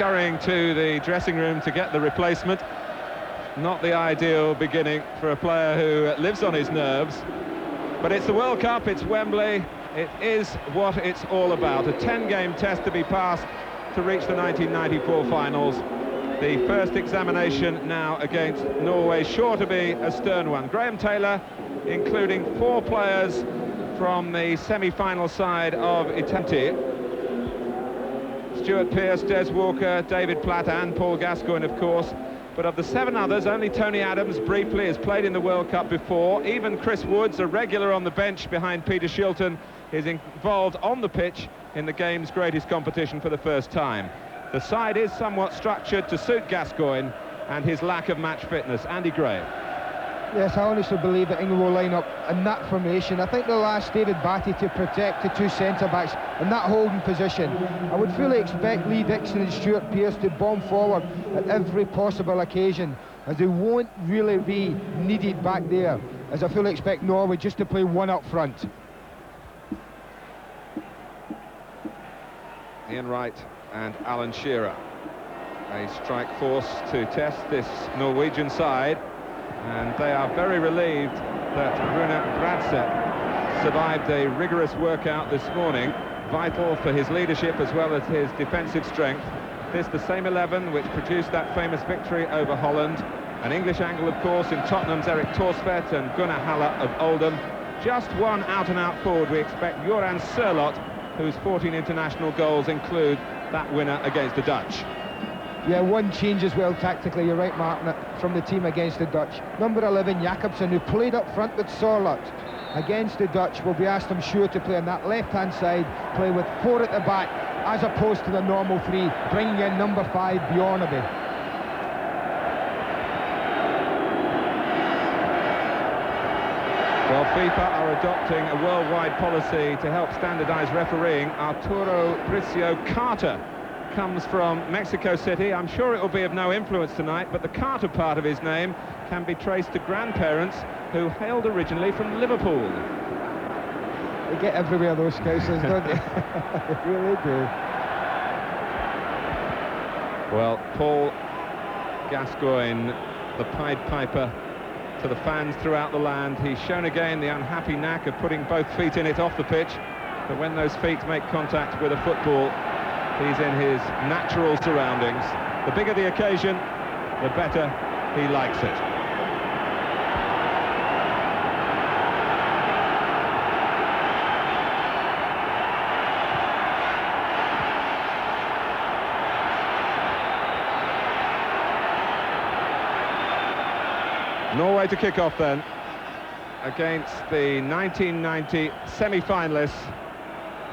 scurrying to the dressing room to get the replacement. Not the ideal beginning for a player who lives on his nerves. But it's the World Cup, it's Wembley, it is what it's all about. A 10-game test to be passed to reach the 1994 finals. The first examination now against Norway, sure to be a stern one. Graham Taylor, including 4 players from the semi-final side of Italy. Stuart Pearce, Des Walker, David Platt and Paul Gascoigne, of course. But of the 7 others, only Tony Adams briefly has played in the World Cup before. Even Chris Woods, a regular on the bench behind Peter Shilton, is involved on the pitch in the game's greatest competition for the first time. The side is somewhat structured to suit Gascoigne and his lack of match fitness. Andy Gray. Yes, I honestly believe that England will line up in that formation. I think they'll ask David Batty to protect the 2 centre-backs in that holding position. I would fully expect Lee Dixon and Stuart Pearce to bomb forward at every possible occasion, as they won't really be needed back there, as I fully expect Norway just to play one up front. Ian Wright and Alan Shearer. A strike force to test this Norwegian side. And they are very relieved that Rune Bradseth survived a rigorous workout this morning, vital for his leadership as well as his defensive strength. This the same 11 which produced that famous victory over Holland. An English angle, of course, in Tottenham's Erik Thorstvedt and Gunnar Halle of Oldham. Just one out-and-out forward. We expect Joran Sørloth, whose 14 international goals include that winner against the Dutch. Yeah, one change as well tactically, you're right, Martin, from the team against the Dutch. Number 11, Jakobsen, who played up front with Sørloth against the Dutch, will be asked, I'm sure, to play on that left-hand side, play with 4 at the back, as opposed to the normal 3, bringing in number 5, Bjornaby. Well, FIFA are adopting a worldwide policy to help standardise refereeing. Arturo Bricio Carter comes from Mexico City. I'm sure it will be of no influence tonight, but the Carter part of his name can be traced to grandparents who hailed originally from Liverpool. They get everywhere, those Scousers, don't they? They really do. Well, Paul Gascoigne, the Pied Piper to the fans throughout the land. He's shown again the unhappy knack of putting both feet in it off the pitch, but when those feet make contact with a football, he's in his natural surroundings. The bigger the occasion, the better he likes it. Norway to kick off then, against the 1990 semi-finalists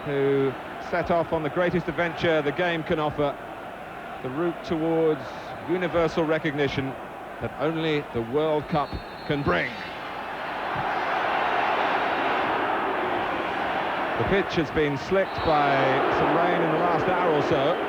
who set off on the greatest adventure the game can offer, the route towards universal recognition that only the World Cup can bring. The pitch has been slicked by some rain in the last hour or so.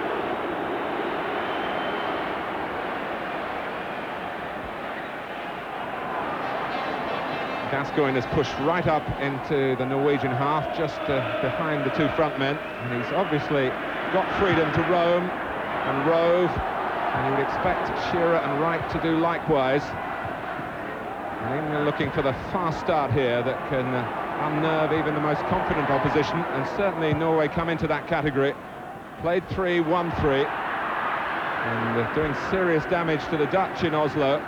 Gascoigne has pushed right up into the Norwegian half, just behind the 2 front men, and he's obviously got freedom to roam and rove, and you would expect Shearer and Wright to do likewise. And England looking for the fast start here that can unnerve even the most confident opposition, and certainly Norway come into that category. Played 3, won 3, and doing serious damage to the Dutch in Oslo.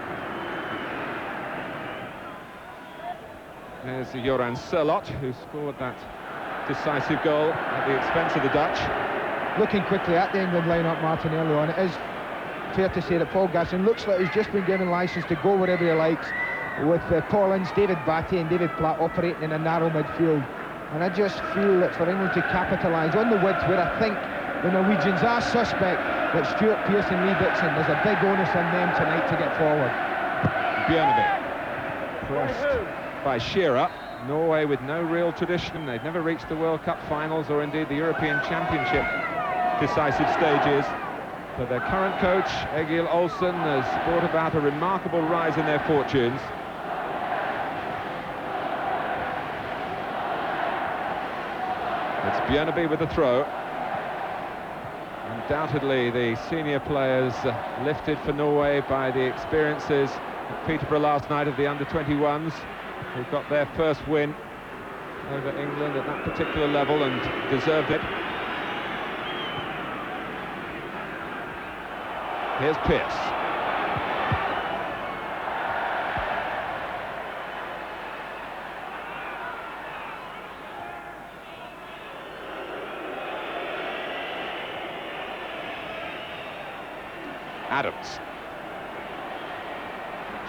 There's Joran Sørloth, who scored that decisive goal at the expense of the Dutch. Looking quickly at the England line-up, Martin, early on, it is fair to say that Paul Gascoigne looks like he's just been given licence to go wherever he likes, with Paul Ince, David Batty and David Platt operating in a narrow midfield. And I just feel that for England to capitalise on the width, where I think the Norwegians are suspect, that Stuart Pearce and Lee Dixon, there's a big onus on them tonight to get forward. Bjornaby pressed by Shearer. Norway with no real tradition. They've never reached the World Cup finals or indeed the European Championship decisive stages. But their current coach, Egil Olsen, has brought about a remarkable rise in their fortunes. It's Bjornaby with the throw. And Undoubtedly the senior players lifted for Norway by the experiences at Peterborough last night of the under-21s, who got their first win over England at that particular level and deserved it. Here's Pearce. Adams.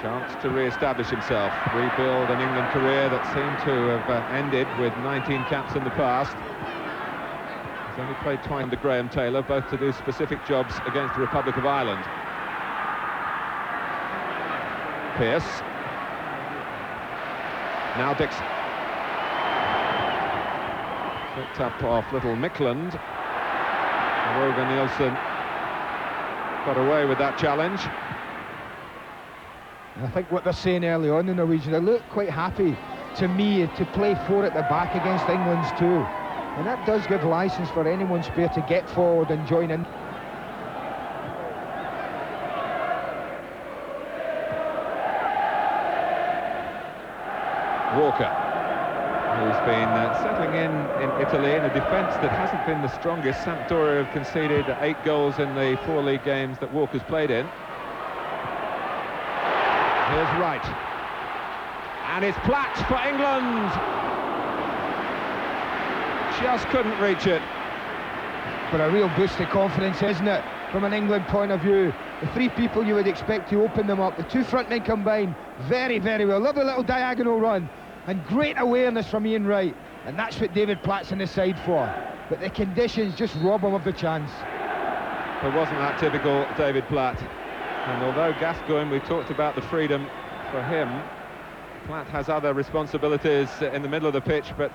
Chance to re-establish himself, rebuild an England career that seemed to have ended with 19 caps in the past. He's only played twice under Graham Taylor, both to do specific jobs against the Republic of Ireland. Pearce. Now Dixon. Picked up off little Micklund. Roger Nielsen got away with that challenge. I think what they're saying early on, the Norwegians, they look quite happy to me to play four at the back against England's two. And that does give licence for anyone's player to get forward and join in. Walker, who's been settling in Italy in a defence that hasn't been the strongest. Sampdoria have conceded 8 goals in the 4 league games that Walker's played in. Here's Wright, and it's Platt for England. Just couldn't reach it. But a real boost of confidence, isn't it, from an England point of view? The 3 people you would expect to open them up, the 2 front men combined very, very well. Lovely little diagonal run, and great awareness from Ian Wright, and that's what David Platt's in the side for. But the conditions just rob him of the chance. But wasn't that typical David Platt? And although Gascoigne, we talked about the freedom for him, Platt has other responsibilities in the middle of the pitch, but,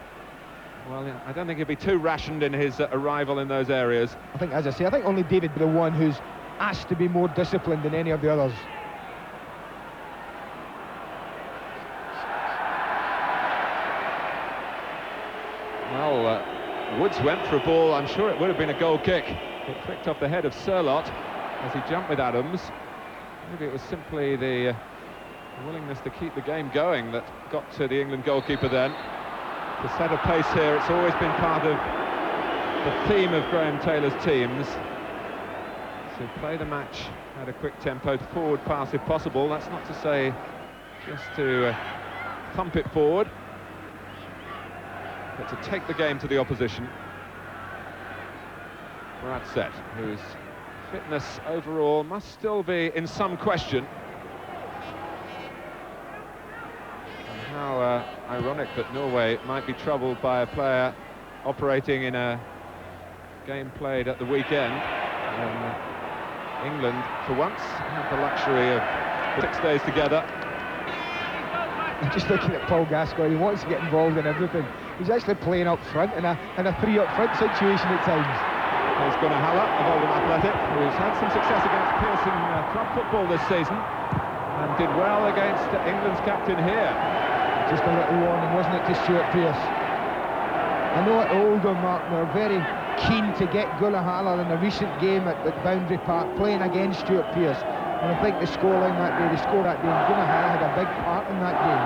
well, I don't think he'll be too rationed in his arrival in those areas. I think, as I say, I think only David the one who's asked to be more disciplined than any of the others. Well, Woods went for a ball. I'm sure it would have been a goal kick. It flicked off the head of Surlott as he jumped with Adams. Maybe it was simply the willingness to keep the game going that got to the England goalkeeper then. To set a pace here, it's always been part of the theme of Graham Taylor's teams. To play the match at a quick tempo, forward pass if possible. That's not to say just to thump it forward, but to take the game to the opposition. Bradsett, whose fitness overall must still be in some question. And how ironic that Norway might be troubled by a player operating in a game played at the weekend. England, for once, had the luxury of 6 days together. I'm just looking at Paul Gascoigne. He wants to get involved in everything. He's actually playing up front in a 3 up front situation at times. There's Gunnar Halle of Oldham Athletic, who's had some success against Pearce in club football this season, and did well against England's captain here. Just a little warning, wasn't it, to Stuart Pearce? I know at Oldham, Mark, they're very keen to get Gunnar Halle in a recent game at Boundary Park, playing against Stuart Pearce. And I think the scoreline that day, the score that day, Gunnar Halle had a big part in that game.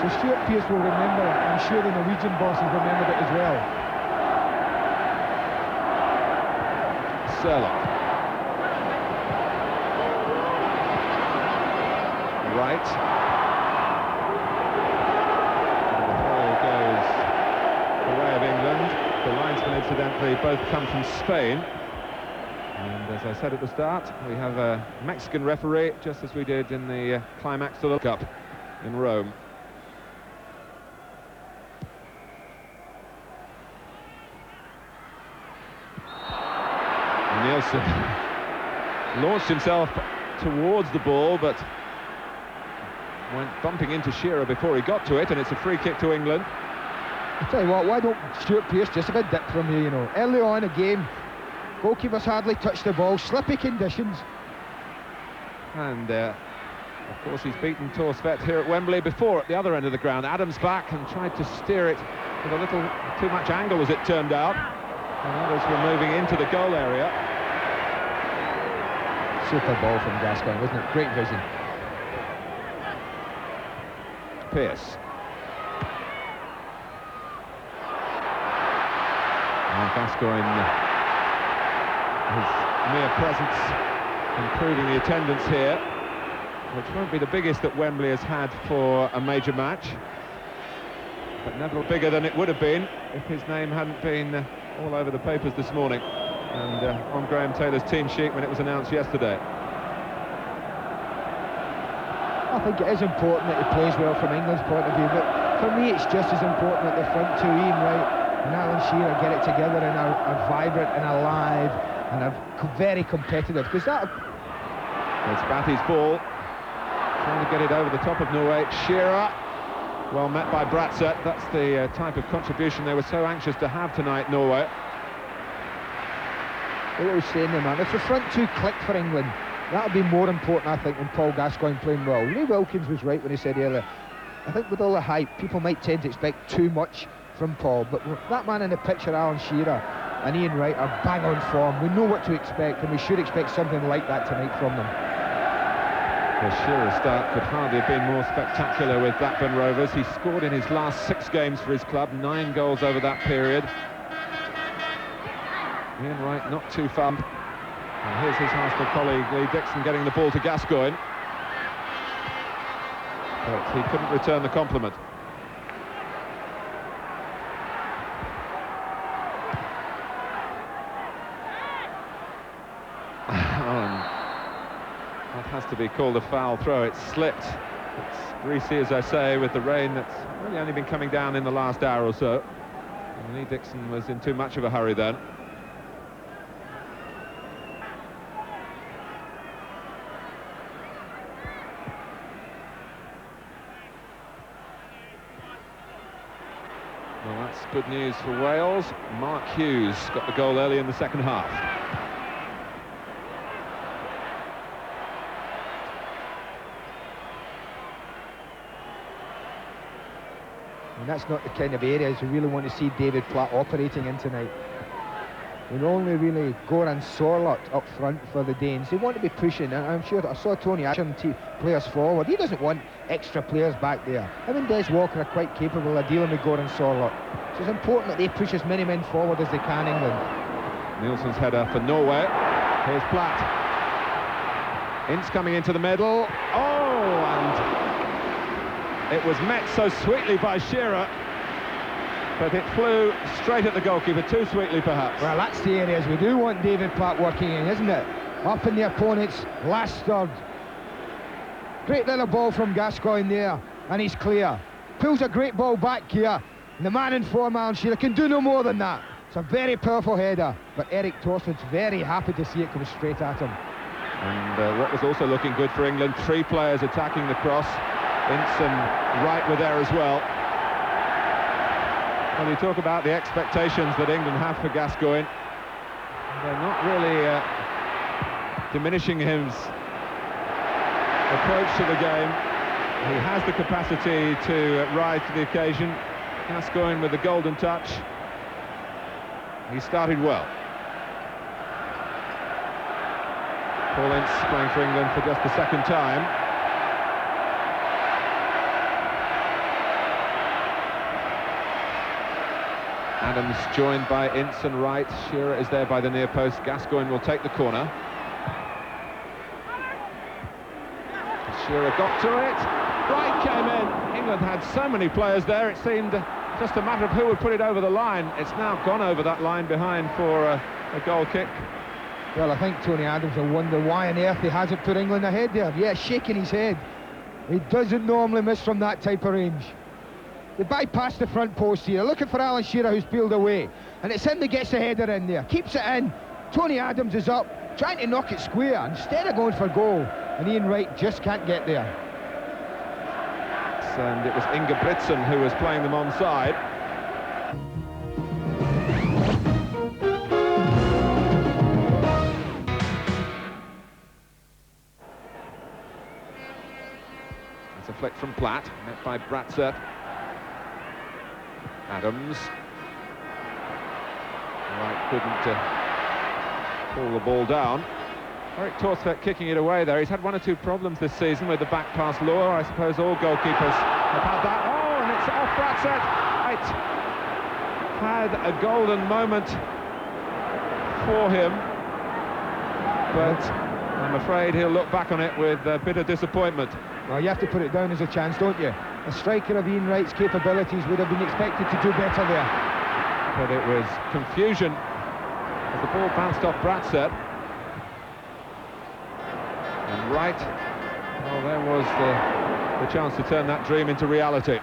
So Stuart Pearce will remember it. I'm sure the Norwegian bosses remembered it as well. Surlott. Right. And the ball goes the way of England. The linesmen, incidentally, both come from Spain. And as I said at the start, we have a Mexican referee, just as we did in the climax of the Cup in Rome. Nielsen launched himself towards the ball, but went bumping into Shearer before he got to it, and it's a free kick to England. I tell you what, why don't Stuart Pearce just have a dip from here, you know? Early on in the game, goalkeepers hardly touched the ball, slippy conditions. And of course he's beaten Tor Svet here at Wembley before at the other end of the ground. Adams back and tried to steer it with a little too much angle as it turned out. And others were moving into the goal area. Super ball from Gascoigne, wasn't it? Great vision. Pearce. Gascoigne, his mere presence improving the attendance here, which won't be the biggest that Wembley has had for a major match, but never bigger than it would have been if his name hadn't been all over the papers this morning and on Graham Taylor's team sheet when it was announced yesterday. I think it is important that he plays well from England's point of view, but for me it's just as important that the front two, Ian Wright and Alan Shearer, get it together and are vibrant and alive and are very competitive, because that... It's Batty's ball, trying to get it over the top of Norway. Shearer, well met by Bratzett. That's the type of contribution they were so anxious to have tonight, Norway. What I was saying there, man, if the front two click for England, that would be more important, I think, than Paul Gascoigne playing well. Ray Wilkins was right when he said earlier, I think with all the hype, people might tend to expect too much from Paul, but that man in the picture, Alan Shearer and Ian Wright, are bang on form. We know what to expect, and we should expect something like that tonight from them. The Shearer start could hardly have been more spectacular with Blackburn Rovers. He scored in his last 6 games for his club, 9 goals over that period. Ian Wright not too far. And here's his Arsenal colleague Lee Dixon getting the ball to Gascoigne, but he couldn't return the compliment. That has to be called a foul throw. It slipped. It's greasy, as I say, with the rain that's really only been coming down in the last hour or so. And Lee Dixon was in too much of a hurry then. Well, that's good news for Wales. Mark Hughes got the goal early in the second half. And that's not the kind of areas we really want to see David Platt operating in tonight. We're only really Goran Sorloth up front for the Danes. They want to be pushing, and I'm sure I saw Tony Ashton play us forward. He doesn't want extra players back there. Him and Des Walker are quite capable of dealing with Goran Sorloth. So it's important that they push as many men forward as they can, England. Nielsen's header for Norway. Here's Platt. Ince coming into the middle. Oh, and it was met so sweetly by Shearer, but it flew straight at the goalkeeper, too sweetly perhaps. Well, that's the areas we do want David Platt working in, isn't it? Up in the opponent's last third. Great little ball from Gascoigne there, and he's clear. Pulls a great ball back here, and the man in form, Alan Shearer, can do no more than that. It's a very powerful header, but Eric Torsford's very happy to see it come straight at him. And what was also looking good for England, 3 players attacking the cross. Ince and Wright were there as well. Well, you talk about the expectations that England have for Gascoigne. They're not really diminishing his approach to the game. He has the capacity to rise to the occasion. Gascoigne with the golden touch. He started well. Paul Ince playing for England for just the 2nd time. Adams joined by Ince and Wright. Shearer is there by the near post. Gascoigne will take the corner. Shearer got to it. Wright came in. England had so many players there, it seemed just a matter of who would put it over the line. It's now gone over that line behind for a goal kick. Well, I think Tony Adams will wonder why on earth he hasn't put England ahead there. Yeah, shaking his head. He doesn't normally miss from that type of range. They bypassed the front post here, looking for Alan Shearer, who's peeled away. And it's him that gets the header in there. Keeps it in. Tony Adams is up, trying to knock it square instead of going for goal. And Ian Wright just can't get there. And it was Ingebrigtsen who was playing them onside. It's a flick from Platt, met by Bratzett. Adams. Wright couldn't pull the ball down. Eric Torsvett kicking it away there. He's had one or two problems this season with the back pass lure. I suppose all goalkeepers have had that. Oh, and it's off Bratset. It had a golden moment for him, but I'm afraid he'll look back on it with a bit of disappointment. Well, you have to put it down as a chance, don't you? A striker of Ian Wright's capabilities would have been expected to do better there. But it was confusion as the ball bounced off Bratset. And Wright, well, there was the chance to turn that dream into reality.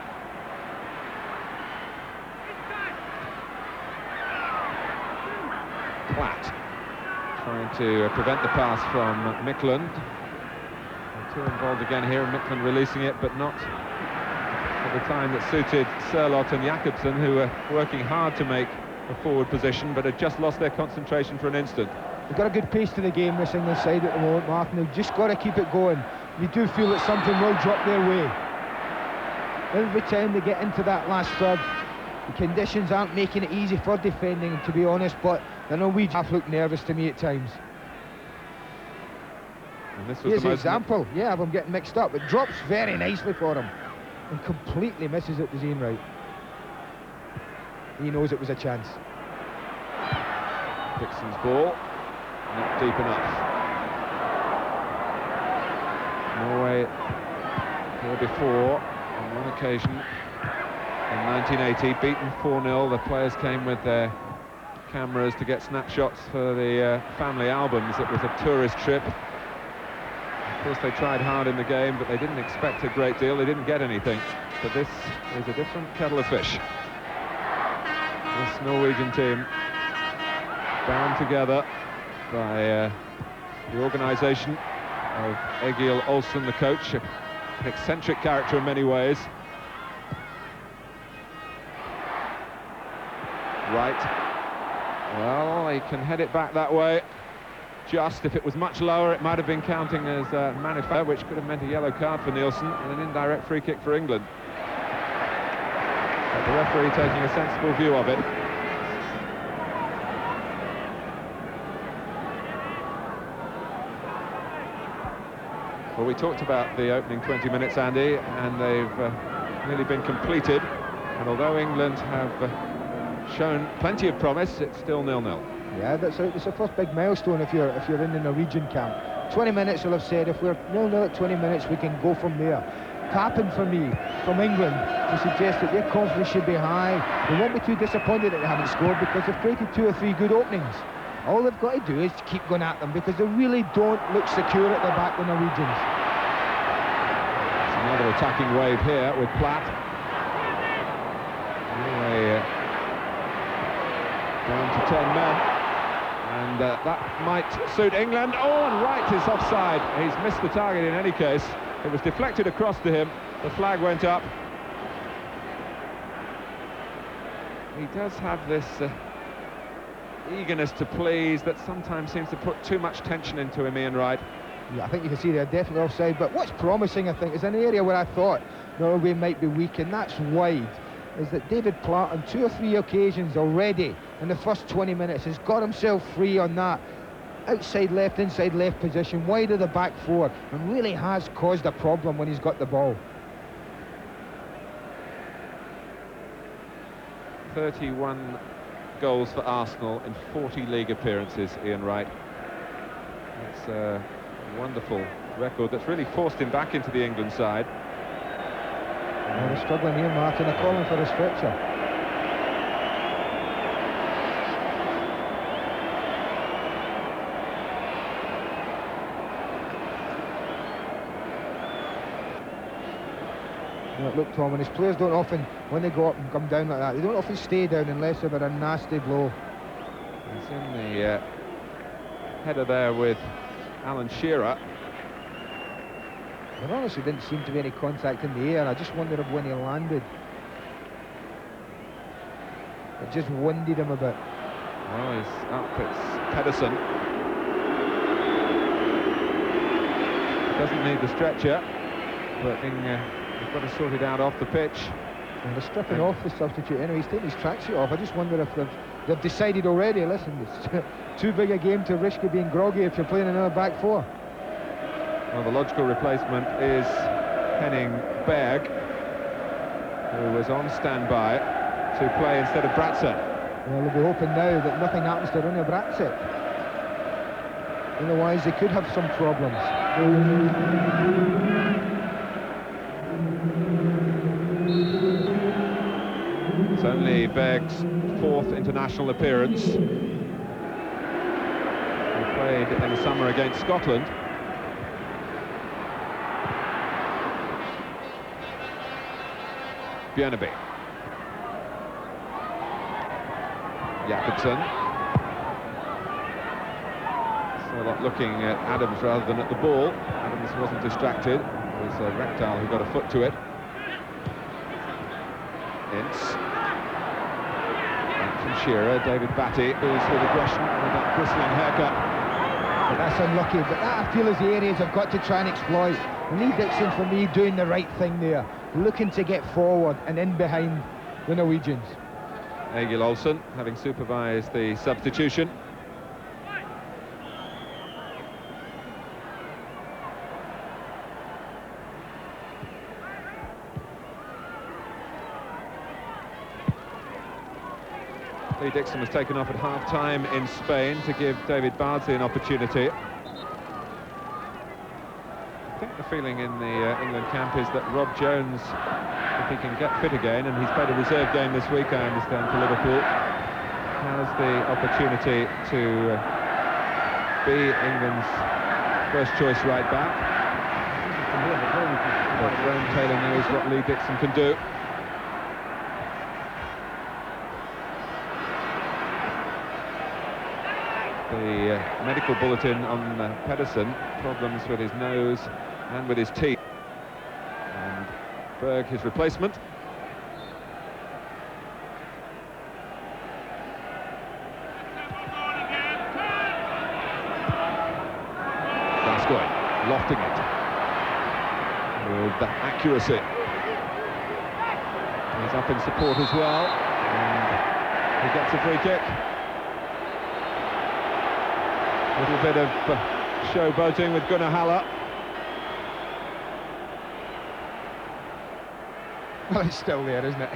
Platt trying to prevent the pass from Mikland. Two involved again here, and Mikland releasing it, but not at the time that suited Sørloth and Jakobsen, who were working hard to make a forward position, but had just lost their concentration for an instant. They've got a good pace to the game, this England side at the moment, Martin. They've just got to keep it going. You do feel that something will drop their way. Every time they get into that last third, the conditions aren't making it easy for defending, to be honest, but the Norwegians have looked nervous to me at times. And this was Here's the example, yeah, of him getting mixed up. It drops very nicely for him and completely misses it to Ian Wright. He knows it was a chance. Dixon's ball, not deep enough. Norway here before, on one occasion in 1980, beaten 4-0. The players came with their cameras to get snapshots for the family albums. It was a tourist trip. Of course, they tried hard in the game, but they didn't expect a great deal. They didn't get anything. But this is a different kettle of fish. This Norwegian team, bound together by the organisation of Egil Olsen, the coach, an eccentric character in many ways. Right. Well, he can head it back that way. Just, if it was much lower, it might have been counting as manifest, which could have meant a yellow card for Nielsen and an indirect free kick for England. But the referee taking a sensible view of it. Well, we talked about the opening 20 minutes, Andy, and they've nearly been completed. And although England have shown plenty of promise, it's still 0-0. Yeah, it's a first big milestone if you're in the Norwegian camp. 20 minutes, they'll have said, if we're 0-0 at 20 minutes, we can go from there. Tapping for me, from England, to suggest that their confidence should be high. They won't be too disappointed that they haven't scored, because they've created 2 or 3 good openings. All they've got to do is keep going at them, because they really don't look secure at the back, the Norwegians. It's another attacking wave here with Platt. Anyway, down to 10 men. And that might suit England. Oh, and Wright is offside. He's missed the target in any case. It was deflected across to him. The flag went up. He does have this eagerness to please that sometimes seems to put too much tension into him, Ian Wright. Yeah, I think you can see they're definitely offside. But what's promising, I think, is an area where I thought Norway might be weak, and that's wide. Is that David Platt on 2 or 3 occasions already in the first 20 minutes has got himself free on that outside left, inside left position, wide of the back 4, and really has caused a problem when he's got the ball. 31 goals for Arsenal in 40 league appearances, Ian Wright. That's a wonderful record that's really forced him back into the England side. Well, they're struggling here, Martin. They're calling for a stretcher. Look, Tom, and his players don't often, when they go up and come down like that, they don't often stay down unless they've had a nasty blow. He's in the header there with Alan Shearer. There honestly didn't seem to be any contact in the air. I just wondered if when he landed, it just winded him a bit. Well, he's up, it's Pedersen. Doesn't need the stretcher, but he's got to sort it out off the pitch. And they're stripping off the substitute anyway. He's taking his tracksuit off. I just wonder if they've they've decided already, listen, it's too big a game to risk you being groggy if you're playing another back four. Well, the logical replacement is Henning Berg, who was on standby to play instead of Bratzett. Well, they'll be hoping now that nothing happens to Rune Bratzett. Otherwise, they could have some problems. It's only Berg's 4th international appearance. He played in the summer against Scotland. Björneby. Jakobsen. So looking at Adams rather than at the ball. Adams wasn't distracted. It was Rectal who got a foot to it. Ince. Back from Shearer. David Batty goes with aggression with that bristling haircut. But that's unlucky, but that I feel is the areas I've got to try and exploit. Lee Dixon, for me, doing the right thing there, looking to get forward and in behind the Norwegians. Egil Olsen having supervised the substitution. Lee Dixon was taken off at half-time in Spain to give David Bardsley an opportunity. I think the feeling in the England camp is that Rob Jones, if he can get fit again, and he's played a reserve game this week, I understand, for Liverpool, has the opportunity to be England's first-choice right-back. But Graham Taylor knows what Lee Dixon can do. The medical bulletin on Pedersen, problems with his nose and with his teeth. And Berg, his replacement. Gascoigne lofting it with the accuracy. He's up in support as well, and he gets a free kick. A little bit of showboating with Gunnar Haller. Well, it's still there, isn't it?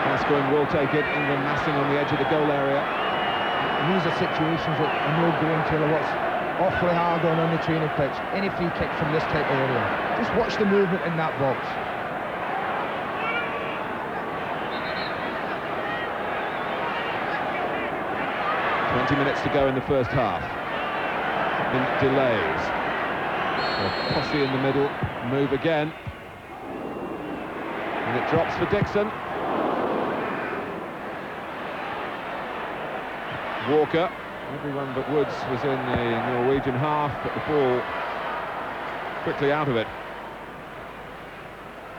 Gascoigne will take it. England massing on the edge of the goal area. And these are situations that I know Graham Taylor works awfully hard on the training pitch. Any free kick from this type of area. Just watch the movement in that box. 20 minutes to go in the first half. Delays. So Posse in the middle, move again. And it drops for Dixon. Walker. Everyone but Woods was in the Norwegian half, but the ball quickly out of it.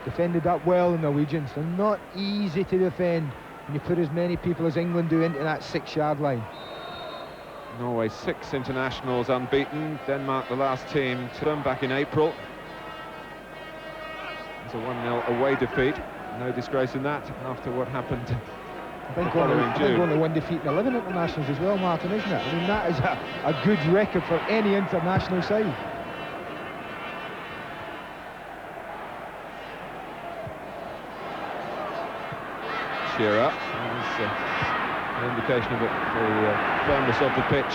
Defended up well, the Norwegians. They're not easy to defend when you put as many people as England do into that 6-yard line. Norway 6 internationals unbeaten. Denmark, the last team to them back in April. It's a 1-0 away defeat. No disgrace in that after what happened I think only one defeat in 11 internationals as well, Martin, isn't it? I mean, that is a good record for any international side. Shearer. An indication of the firmness of the pitch.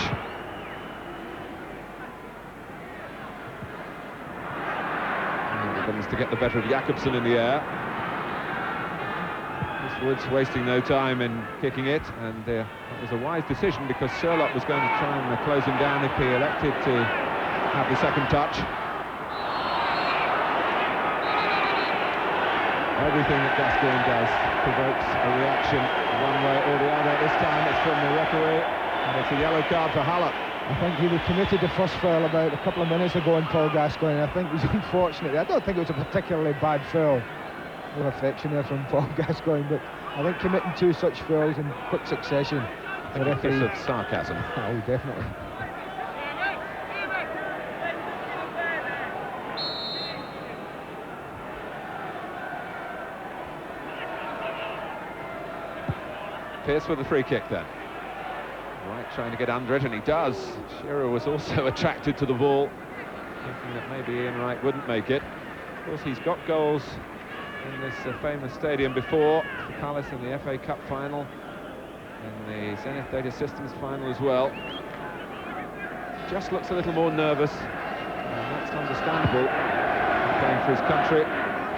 Begins to get the better of Jakobsen in the air. This Woods wasting no time in kicking it, and that was a wise decision because Sherlock was going to try and close him down if he elected to have the second touch. Everything that Gascoigne does provokes a reaction one way or the other. This time it's from the referee, and it's a yellow card for Haller. I think he was committed the first foul about a couple of minutes ago on Paul Gascoigne. I think it was unfortunate. I don't think it was a particularly bad foul. No affection there from Paul Gascoigne, but I think committing 2 such fouls in quick succession. The referee of sarcasm. Oh, definitely. Pearce with the free kick then. Right, trying to get under it, and he does. Shearer was also attracted to the ball, thinking that maybe Ian Wright wouldn't make it. Of course, he's got goals in this famous stadium before, for Palace in the FA Cup final, in the Zenith Data Systems final as well. Just looks a little more nervous, and that's understandable. Playing for his country,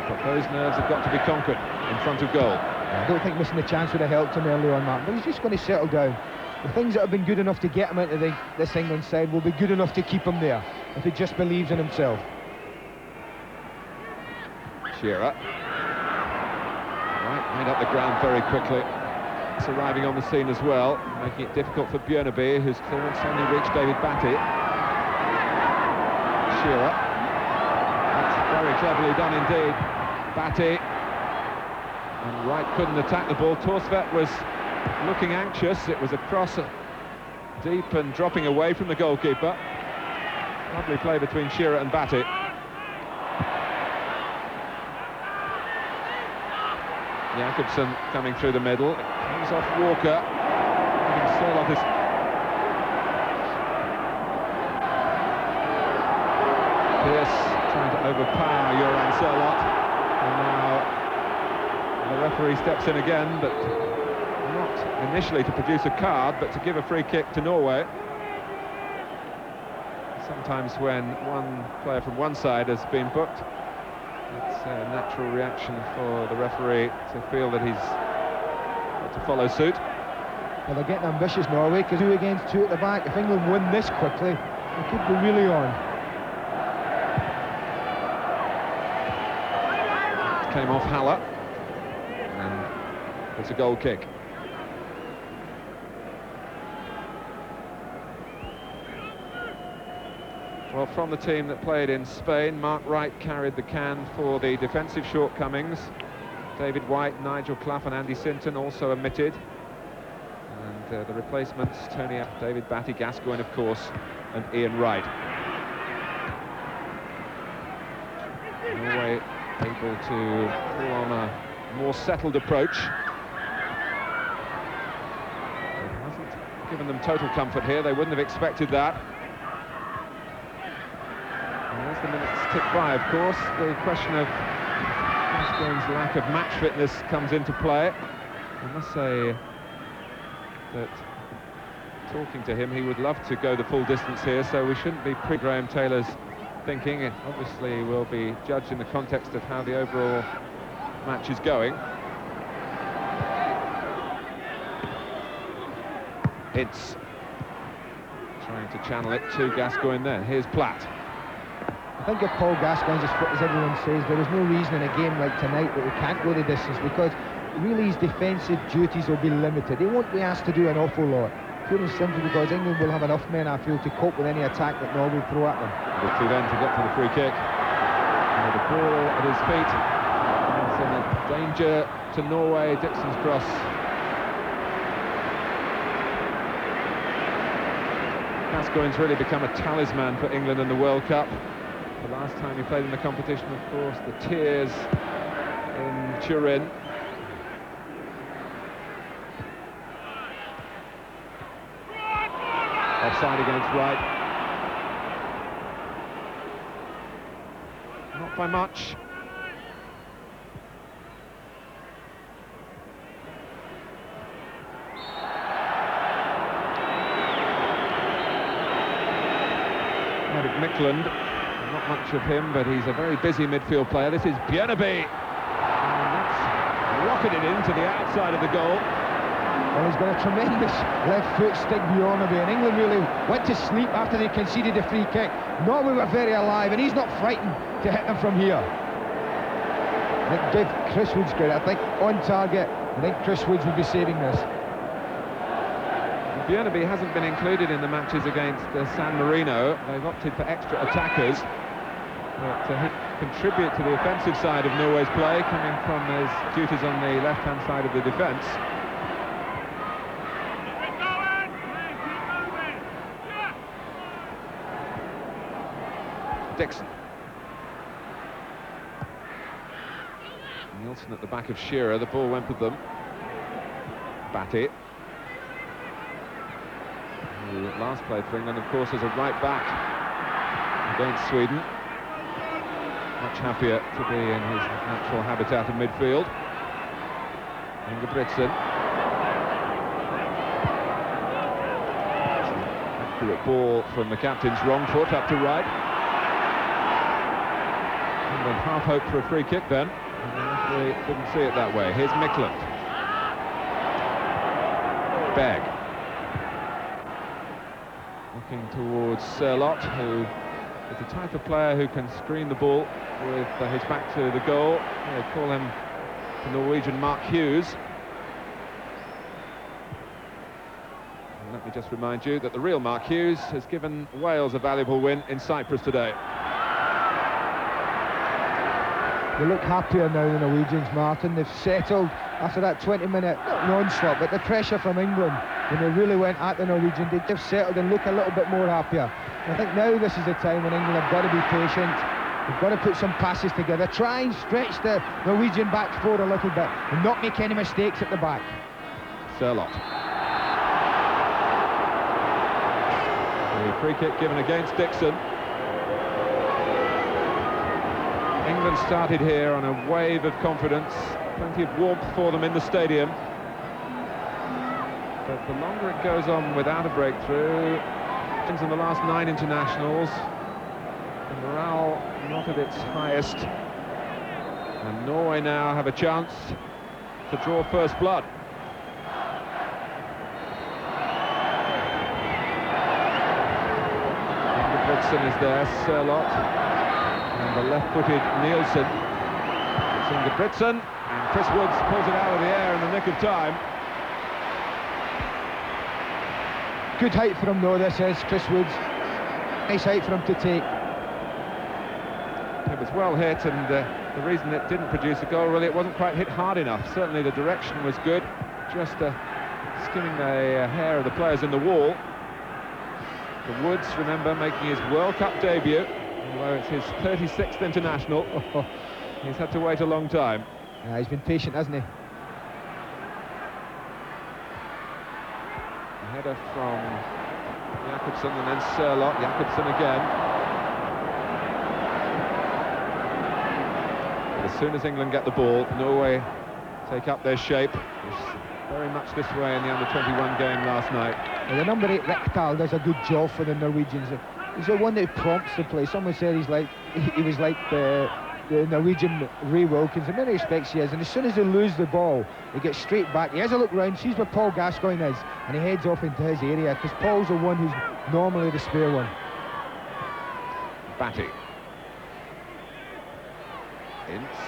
but those nerves have got to be conquered in front of goal. I don't think missing the chance would have helped him early on, Mark, but he's just going to settle down. The things that have been good enough to get him into this England side will be good enough to keep him there, if he just believes in himself. Shearer. Right, made up the ground very quickly. It's arriving on the scene as well, making it difficult for Björneby, whose clearance only reached David Batty. Shearer. That's very cleverly done indeed. Batty. And Wright couldn't attack the ball. Torsvedt was looking anxious. It was a cross deep and dropping away from the goalkeeper. Lovely play between Shearer and Batty. Jakobsen coming through the middle. It comes off Walker. Sørloth is... Pearce trying to overpower Göran Sørloth. And now the referee steps in again, but not initially to produce a card, but to give a free kick to Norway. Sometimes when one player from one side has been booked, it's a natural reaction for the referee to feel that he's got to follow suit. Well, they're getting ambitious, Norway, because 2 against 2 at the back. If England win this quickly, they could be really on. Came off Haller, and it's a goal kick. Well, from the team that played in Spain, Mark Wright carried the can for the defensive shortcomings. David White, Nigel Clough and Andy Sinton also omitted. And the replacements, Tony, David Batty, Gascoigne, of course, and Ian Wright. Norway able to pull on a more settled approach. It hasn't given them total comfort here. They wouldn't have expected that. And as the minutes tick by, of course, the question of Gascoigne's lack of match fitness comes into play. I must say that talking to him, he would love to go the full distance here, so we shouldn't be Graham Taylor's thinking. It obviously will be judged in the context of how the overall match is going. It's trying to channel it to Gascoigne then. Here's Platt. I think if Paul Gascoigne's as fit as everyone says, there is no reason in a game like tonight that we can't go the distance, because really his defensive duties will be limited. He won't be asked to do an awful lot, pure and simply because England will have enough men, I feel, to cope with any attack that Norway throw at them. Victory then to get to the free kick. And the ball at his feet. It's in a danger to Norway. Dixon's cross. Gascoigne's really become a talisman for England in the World Cup. The last time he played in the competition, of course, the tears in Turin. Offside against Wright. Not by much. Eric Micklund, not much of him, but he's a very busy midfield player. This is Björneby, and that's rocketed into the outside of the goal. Well, he's got a tremendous left foot stick, Björneby, and England really went to sleep after they conceded a free kick. Norway were very alive, and he's not frightened to hit them from here. I think give Chris Woods credit. I think on target, I think Chris Woods would be saving this. Björneby hasn't been included in the matches against San Marino. They've opted for extra attackers. But he contribute to the offensive side of Norway's play, coming from his duties on the left-hand side of the defence. Dixon. Nielsen at the back of Shearer. The ball went with them. Batty, who last played for England, of course, as a right back against Sweden. Much happier to be in his natural habitat of midfield. Ingebrigtsen. Accurate ball from the captain's wrong foot up to right. England half hoped for a free kick then, and the referee didn't see it that way. Here's Mikland. Begg. Looking towards Sørloth, who is the type of player who can screen the ball with his back to the goal. They call him the Norwegian Mark Hughes. And let me just remind you that the real Mark Hughes has given Wales a valuable win in Cyprus today. They look happier now, the Norwegians, Martin. They've settled after that 20-minute non-stop, but the pressure from England, when they really went at the Norwegian, they've settled and look a little bit more happier. I think now this is the time when England have got to be patient. They've got to put some passes together, try and stretch the Norwegian back four a little bit and not make any mistakes at the back. Sørloth. The free kick given against Dixon. England started here on a wave of confidence, plenty of warmth for them in the stadium. But the longer it goes on without a breakthrough, in the last 9 internationals, the morale not at its highest, and Norway now have a chance to draw first blood. Ingebrigtsen is there, Sørloth, and the left-footed Nielsen. It's Ingebrigtsen, and Chris Woods pulls it out of the air in the nick of time. Good height for him though, this is, Chris Woods. Nice height for him to take. It was well hit, and the reason it didn't produce a goal, really, it wasn't quite hit hard enough. Certainly the direction was good, just skimming the hair of the players in the wall. But Woods, remember, making his World Cup debut, although it's his 36th international. He's had to wait a long time. Yeah, he's been patient, hasn't he? Header from Jakobsen and then Sørloth. Jakobsen again. But as soon as England get the ball, Norway take up their shape. It's very much this way in the under-21 game last night. The number 8 Rekdal does a good job for the Norwegians. He's the one that prompts the play. Someone said he was like the Norwegian Ray Wilkins. In many respects he is, and as soon as they lose the ball, he gets straight back. He has a look round, sees where Paul Gascoigne is, and he heads off into his area, because Paul's the one who's normally the spare one. Batty. Ince.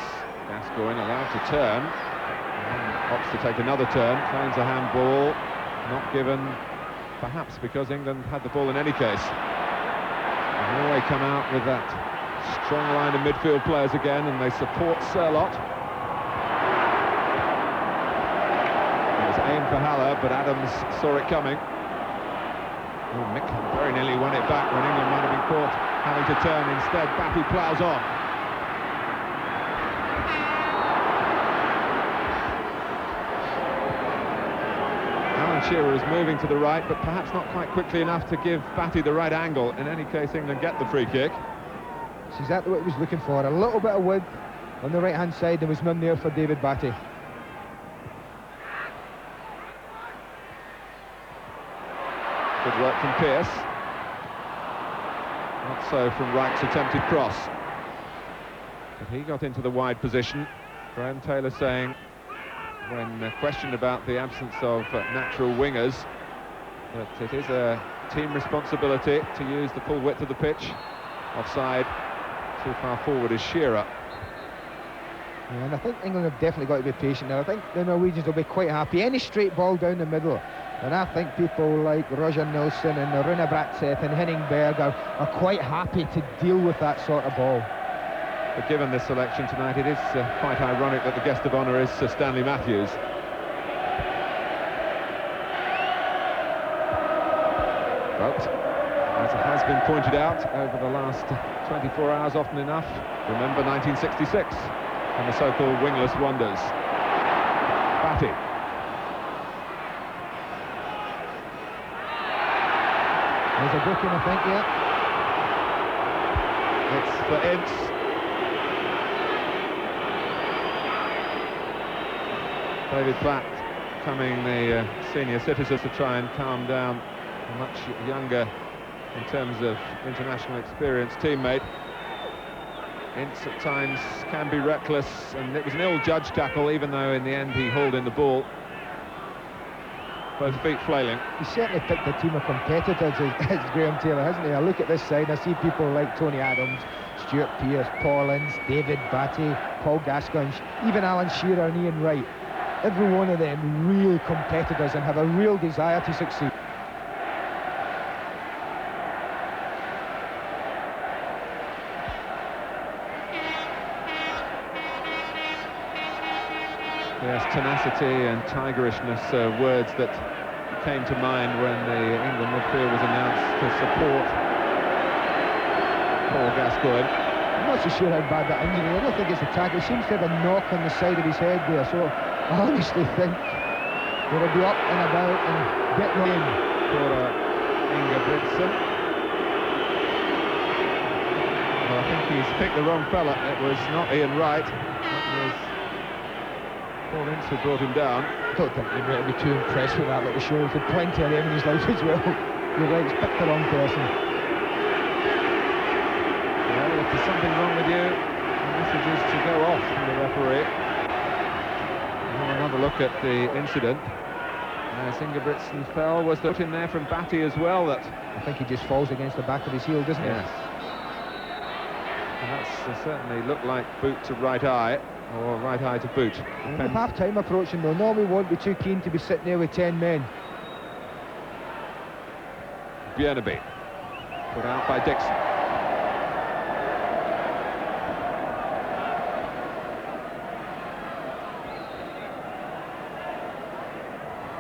Gascoigne allowed to turn. Opts to take another turn, finds a handball, not given, perhaps because England had the ball in any case. And Norway come out with that strong line of midfield players again, and they support Sørloth. It was aimed for Haller, but Adams saw it coming. Oh, Mick very nearly won it back when England might have been caught having to turn. Instead, Batty ploughs on. Shearer is moving to the right, but perhaps not quite quickly enough to give Batty the right angle. In any case, England get the free kick. It's exactly what he was looking for. A little bit of width on the right-hand side. There was none there for David Batty. Good work from Pearce. Not so from Wright's attempted cross. But he got into the wide position. Graham Taylor saying, when questioned about the absence of natural wingers, that it is a team responsibility to use the full width of the pitch. Offside, too far forward is Shearer. Yeah, and I think England have definitely got to be patient now. I think the Norwegians will be quite happy. Any straight ball down the middle, and I think people like Roger Nilsson and Rune Bratseth and Henning Berg are quite happy to deal with that sort of ball. But given this selection tonight, it is quite ironic that the guest of honour is Sir Stanley Matthews. But, as it has been pointed out over the last 24 hours often enough, remember 1966 and the so-called wingless wonders. Batty. There's a booking, I think, yeah. It's for Ince. David Platt, coming the senior citizens to try and calm down a much younger, in terms of international experience, teammate. Ince at times can be reckless, and it was an ill-judged tackle, even though in the end he hauled in the ball. Both feet flailing. He's certainly picked a team of competitors, as Graham Taylor, hasn't he? I look at this side, I see people like Tony Adams, Stuart Pearce, Paul Ince, David Batty, Paul Gascoigne, even Alan Shearer and Ian Wright. Every one of them real competitors and have a real desire to succeed. Yes, tenacity and tigerishness are words that came to mind when the England midfield was announced to support Paul Gascoigne. I'm not so sure how bad that injury. I don't think it's a tackle. He seems to have a knock on the side of his head there, so I honestly think he'll be up and about and getting in. For Ingebrigtsen. Well, I think he's picked the wrong fella. It was not Ian Wright. It was Paul Ince who brought him down. I don't think you'd really be too impressed with that little show. He's had plenty of them in his life as well. You're right, he's picked the wrong person. Well, if there's something wrong with you, the message is to go off from the referee. And another look at the incident. As Ingebrigtsen fell, was the foot in there from Batty as well? That I think he just falls against the back of his heel, doesn't he? Yes. And that's certainly looked like boot to right eye, or right eye to boot. With half-time approaching though, Norway won't be too keen to be sitting there with 10 men. Bjørneby, put out by Dixon.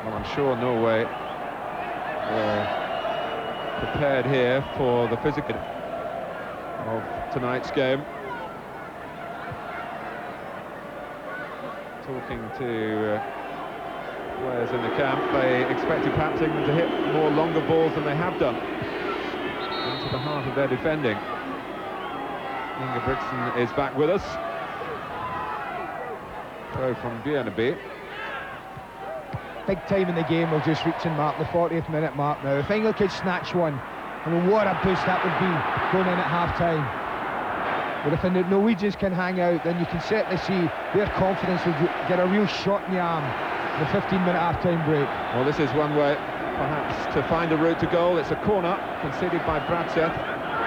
Well, I'm sure Norway were prepared here for the physical of tonight's game. Talking to players in the camp, they expected perhaps England to hit more longer balls than they have done into the heart of their defending. Ingebrigtsen is back with us. Throw from Bjørneby. Big time in the game, we're just reaching mark, the 40th minute mark now. If England could snatch one, I mean, what a boost that would be going in at half-time. But if the Norwegians can hang out, then you can certainly see their confidence will get a real shot in the arm in the 15-minute half-time break. Well, this is one way, perhaps, to find a route to goal. It's a corner conceded by Bradseth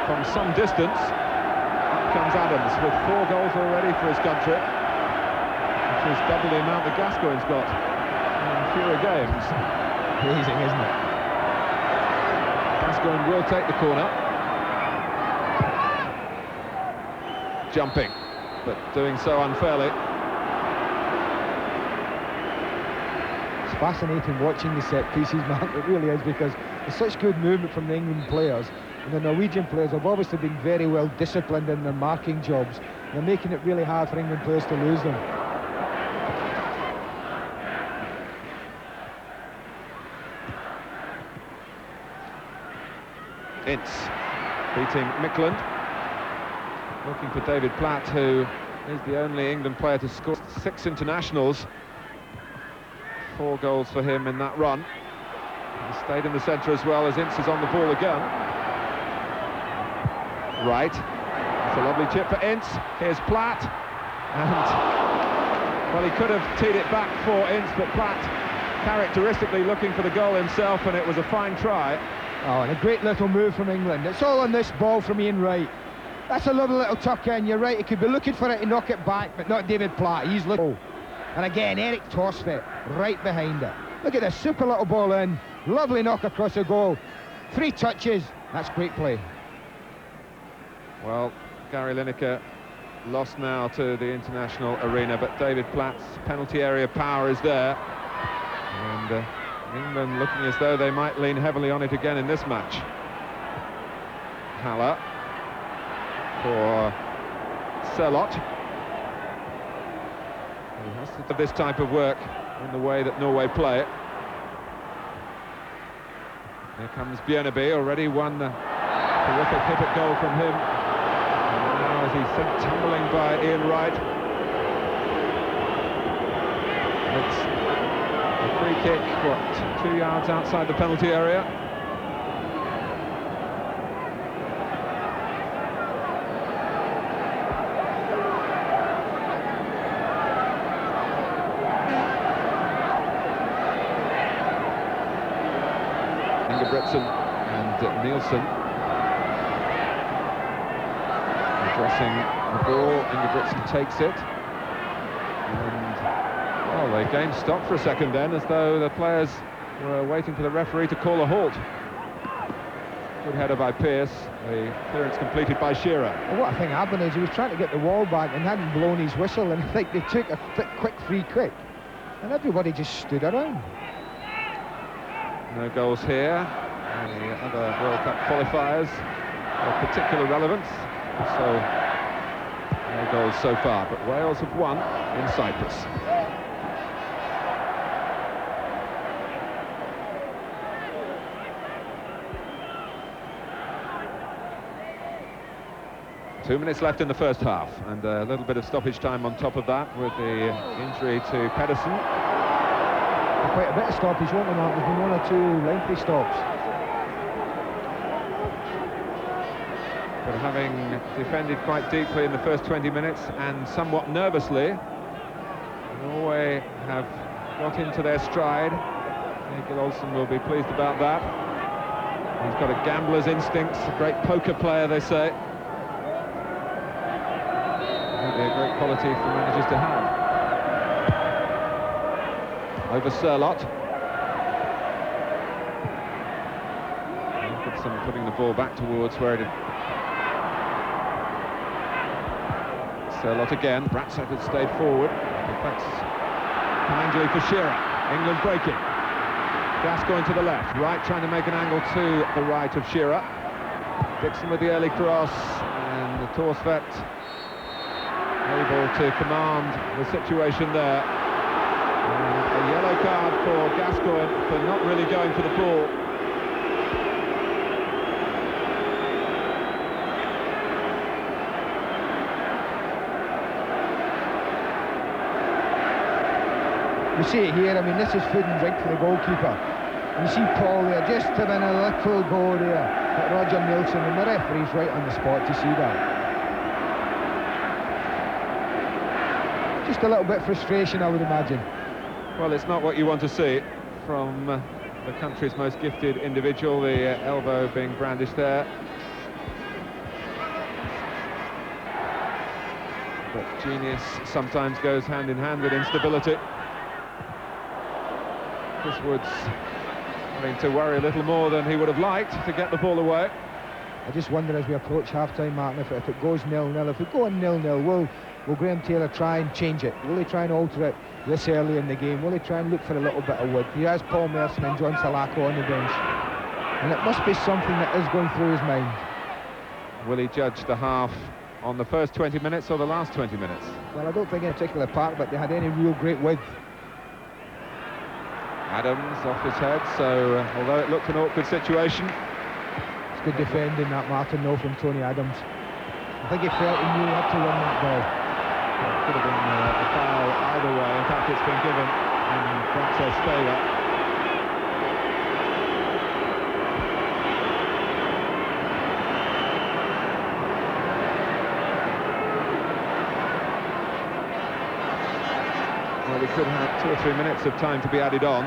from some distance. Up comes Adams with 4 goals already for his country, which is double the amount that Gascoigne's got in fewer games. Amazing, isn't it? Gascoigne will take the corner. Jumping, but doing so unfairly. It's fascinating watching the set pieces, Mark, it really is, because there's such good movement from the England players, and the Norwegian players have obviously been very well disciplined in their marking jobs. They're making it really hard for England players to lose them. Ince beating Mikland. Looking for David Platt, who is the only England player to score 6 internationals. 4 goals for him in that run. He stayed in the centre as well, as Ince is on the ball again. Right. It's a lovely chip for Ince. Here's Platt. And, well, he could have teed it back for Ince, but Platt characteristically looking for the goal himself, and it was a fine try. Oh, and a great little move from England. It's all on this ball from Ian Wright. That's a lovely little tuck in, you're right, he could be looking for it to knock it back, but not David Platt, he's looking. And again, Eric Torsfet right behind it. Look at this, super little ball in, lovely knock across the goal. 3 touches, that's great play. Well, Gary Lineker lost now to the international arena, but David Platt's penalty area power is there. And England looking as though they might lean heavily on it again in this match. Haller for Selot. He has to do this type of work in the way that Norway play it. Here comes Bjerneby, already one terrific hit at goal from him. And now as he's sent tumbling by Ian Wright. It's a free kick, 2 yards outside the penalty area. Ingebrigtsen and Nielsen addressing the ball. Ingebrigtsen takes it, and well, the game stopped for a second then, as though the players were waiting for the referee to call a halt. Good header by Pearce, the clearance completed by Shearer. Well, what I think happened is he was trying to get the wall back and hadn't blown his whistle, and I think they took a quick free kick, and everybody just stood around. No goals here. Any other World Cup qualifiers of particular relevance? So, no goals so far, but Wales have won in Cyprus. Two minutes left in the first half, and a little bit of stoppage time on top of that with the injury to Pedersen. Quite a bit of stoppage, won't there, Mark? There's been 1 or 2 lengthy stops. But having defended quite deeply in the first 20 minutes and somewhat nervously, Norway have got into their stride. Egil Olsen will be pleased about that. He's got a gambler's instincts, a great poker player, they say. That'd be a great quality for managers to have. Over Sørloth. Ingebrigtsen putting the ball back towards where it had... Sørloth again. Bratseth had stayed forward. Deflects kindly for Shearer. England breaking. Gascoigne to the left. Wright trying to make an angle to the right of Shearer. Dixon with the early cross, and Thorsvedt able to command the situation there. And a yellow card for Gascoigne for not really going for the ball. You see it here, I mean, this is food and drink for the goalkeeper. You see Paul there, just having a little go there at Roger Nielsen, and the referee's right on the spot to see that. Just a little bit of frustration, I would imagine. Well, it's not what you want to see from the country's most gifted individual, the elbow being brandished there. But genius sometimes goes hand in hand with instability. Chris Woods having to worry a little more than he would have liked to get the ball away. I just wonder as we approach half-time, Martin, if it goes 0-0, if we go on 0-0, will Graham Taylor try and change it? Will he try and alter it this early in the game? Will he try and look for a little bit of wood? He has Paul Merson and John Salako on the bench, and it must be something that is going through his mind. Will he judge the half on the first 20 minutes or the last 20 minutes? Well, I don't think in a particular part, but they had any real great width. Adams off his head, so although it looked an awkward situation. It's good defending that, Martin, though, from Tony Adams. I think he felt he knew he had to win that ball. It could have been a foul either way. In fact, it's been given in Bratseth's favour. Well, we could have 2 or 3 minutes of time to be added on.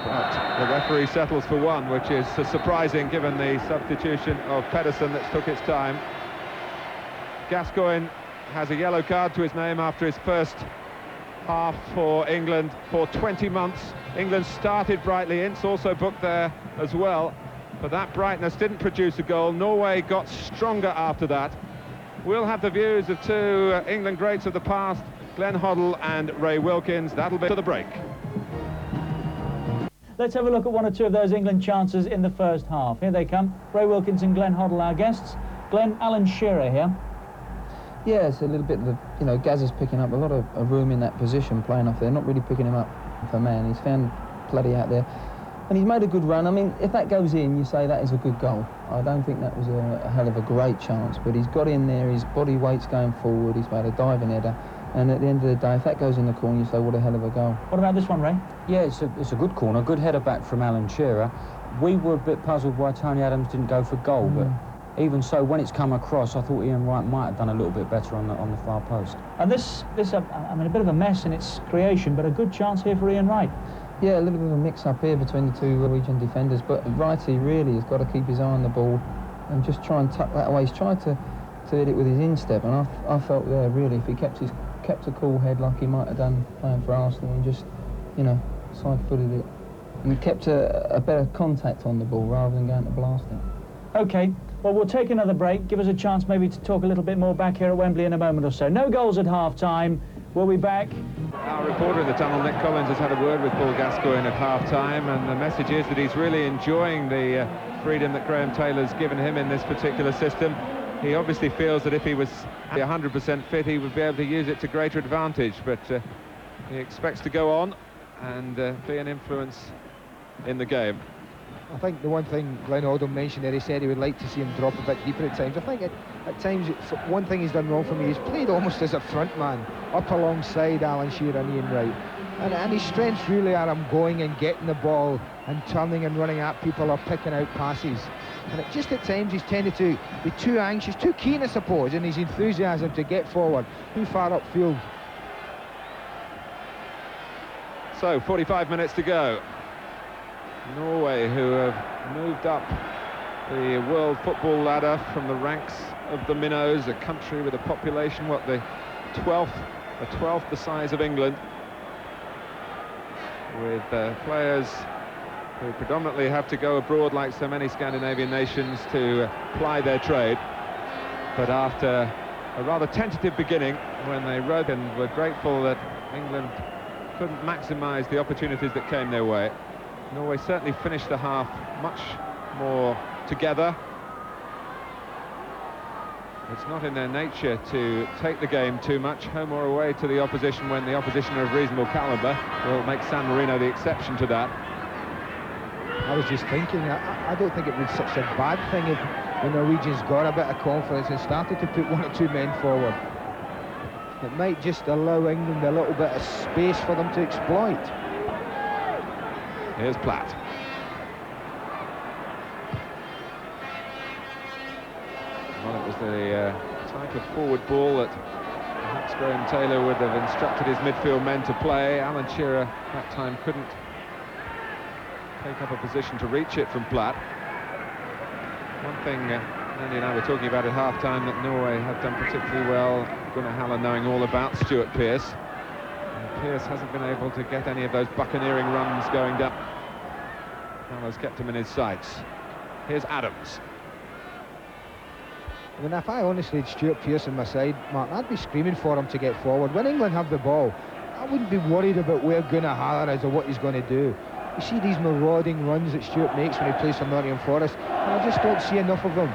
But the referee settles for 1, which is surprising given the substitution of Pedersen that's took its time. Gascoigne has a yellow card to his name after his first half for England for 20 months. England started brightly, Ince also booked there as well, but that brightness didn't produce a goal. Norway got stronger after that. We'll have the views of 2 England greats of the past, Glenn Hoddle and Ray Wilkins. That'll be to the break. Let's have a look at 1 or 2 of those England chances in the first half. Here they come. Ray Wilkins and Glenn Hoddle, our guests. Glenn, Alan Shearer here. Yeah, it's a little bit of, Gaz is picking up a lot of room in that position, playing off there, not really picking him up for man. He's found Bloody out there. And he's made a good run. I mean, if that goes in, you say that is a good goal. I don't think that was a hell of a great chance, but he's got in there, his body weight's going forward, he's made a diving header, and at the end of the day, if that goes in the corner, you say, what a hell of a goal. What about this one, Ray? Yeah, it's a good corner, good header back from Alan Shearer. We were a bit puzzled why Tony Adams didn't go for goal, but even so, when it's come across, I thought Ian Wright might have done a little bit better on the far post. And this I mean, a bit of a mess in its creation, but a good chance here for Ian Wright. Yeah, a little bit of a mix-up here between the two Norwegian defenders, but Wrighty really has got to keep his eye on the ball and just try and tuck that away. He's tried to hit it with his instep, and I felt there, really, if he kept a cool head like he might have done playing for Arsenal and just, you know, side-footed it, and kept a better contact on the ball rather than going to blast it. OK, well, we'll take another break. Give us a chance maybe to talk a little bit more back here at Wembley in a moment or so. No goals at half-time. We'll be back. Our reporter in the tunnel, Nick Collins, has had a word with Paul Gascoigne at half-time, and the message is that he's really enjoying the freedom that Graham Taylor's given him in this particular system. He obviously feels that if he was 100% fit, he would be able to use it to greater advantage, but he expects to go on and be an influence in the game. I think the one thing Glenn Oldham mentioned there, he said he would like to see him drop a bit deeper at times. I think at times, one thing he's done wrong for me, he's played almost as a front man, up alongside Alan Shearer and Ian Wright. And his strengths really are him going and getting the ball and turning and running at people or picking out passes. And just at times he's tended to be too anxious, too keen I suppose, in his enthusiasm to get forward, too far upfield. So, 45 minutes to go. Norway, who have moved up the world football ladder from the ranks of the minnows, a country with a population, what, the 12th the size of England, with players who predominantly have to go abroad like so many Scandinavian nations to ply their trade. But after a rather tentative beginning, when they rode and were grateful that England couldn't maximise the opportunities that came their way, Norway certainly finished the half much more together. It's not in their nature to take the game too much, home or away to the opposition, when the opposition are of reasonable calibre. Will make San Marino the exception to that. I was just thinking, I don't think it was such a bad thing if the Norwegians got a bit of confidence and started to put one or two men forward. It might just allow England a little bit of space for them to exploit. Here's Platt. Well, it was the type of forward ball that perhaps Graham Taylor would have instructed his midfield men to play. Alan Shearer that time couldn't take up a position to reach it from Platt. One thing Andy and I were talking about at half-time that Norway have done particularly well, Gunnar Halle knowing all about Stuart Pearce. And Pearce hasn't been able to get any of those buccaneering runs going down. Halle's kept him in his sights. Here's Adams. I mean, if I honestly had Stuart Pearce on my side, Martin, I'd be screaming for him to get forward. When England have the ball, I wouldn't be worried about where Gunnar Halle is or what he's going to do. You see these marauding runs that Stuart makes when he plays for Nottingham Forest, and I just don't see enough of them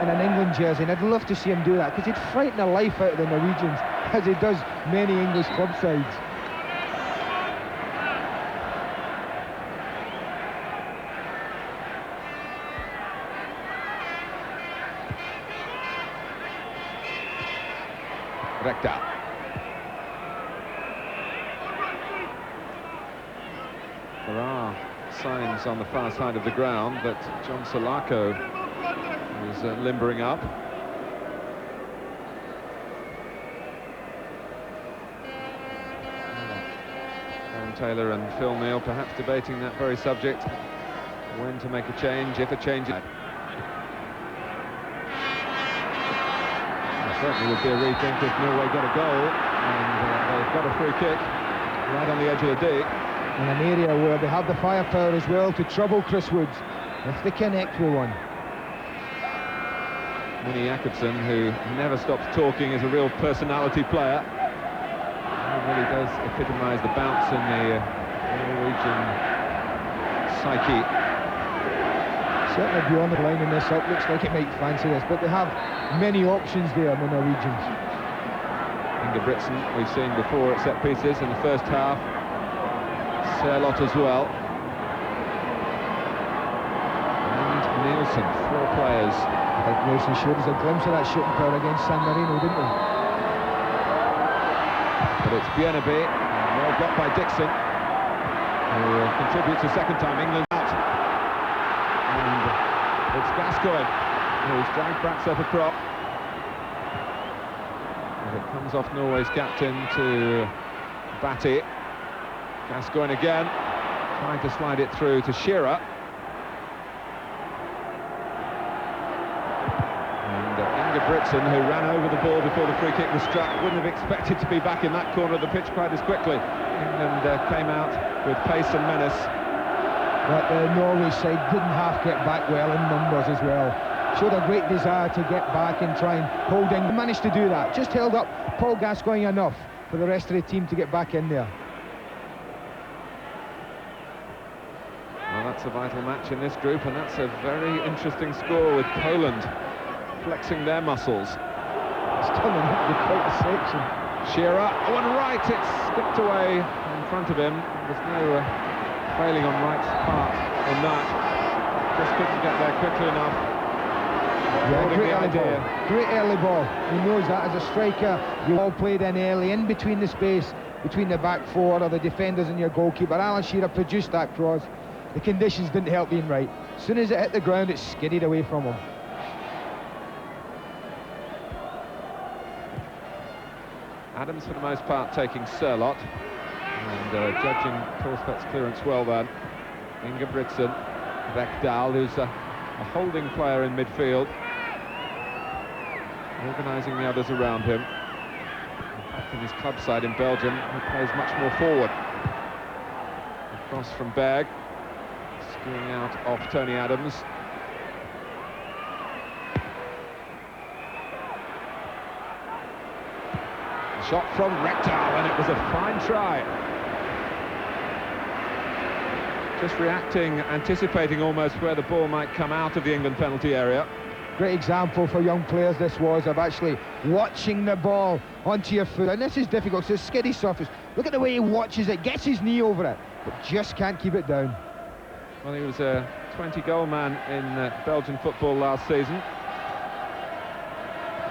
in an England jersey, and I'd love to see him do that, because he'd frighten the life out of the Norwegians, as he does many English club sides. Rekdal. There are signs on the far side of the ground that John Solako is limbering up. Graham Taylor and Phil Neal perhaps debating that very subject, when to make a change, if a change. Certainly would be a rethink if Norway got a goal, and they've got a free kick right on the edge of the D. In an area where they have the firepower as well to trouble Chris Woods, if they connect with one. Minnie Jakobsen, who never stops talking, is a real personality player. He really does epitomise the bounce in the Norwegian psyche. Certainly beyond the line in this up, looks like it might fancy this, but they have many options there, the Norwegians. Ingebrigtsen, we've seen before at set pieces in the first half. Serlot as well. Dixon, 4 players. I think Wilson showed us a glimpse of that shooting power against San Marino, didn't he? But it's Bienabe, well blocked by Dixon, who contributes a second time. England out. And it's Gascoigne who's dragged Bradshaw across. And it comes off Norway's captain to Batty. Gascoigne again, trying to slide it through to Shearer. Ingebrigtsen, who ran over the ball before the free kick was struck, wouldn't have expected to be back in that corner of the pitch quite as quickly. England came out with pace and menace. But the Norway side didn't half get back well in numbers as well. Showed a great desire to get back and try and hold in. Managed to do that. Just held up Paul Gascoigne enough for the rest of the team to get back in there. Well, that's a vital match in this group, and that's a very interesting score with Poland flexing their muscles. Still in quite a section. Shearer, one right, it's skipped away in front of him. There's no failing on Wright's part in that. Just couldn't get there quickly enough. Yeah, great early ball. He knows that as a striker. You all played in early, in between the space, between the back four or the defenders and your goalkeeper. Alan Shearer produced that cross. The conditions didn't help being right. As soon as it hit the ground, it skidded away from him. Adams, for the most part, taking Sørloth and judging Thorstvedt's clearance well then. Ingebrigtsen, Bekdal, who's a holding player in midfield, organising the others around him. In fact, in his club side in Belgium, he plays much more forward. Across from Berg, skewing out off Tony Adams. Shot from Rekdal, and it was a fine try. Just reacting, anticipating almost where the ball might come out of the England penalty area. Great example for young players this was, of actually watching the ball onto your foot. And this is difficult, it's a skiddy surface. Look at the way he watches it, gets his knee over it, but just can't keep it down. Well, he was a 20-goal man in Belgian football last season.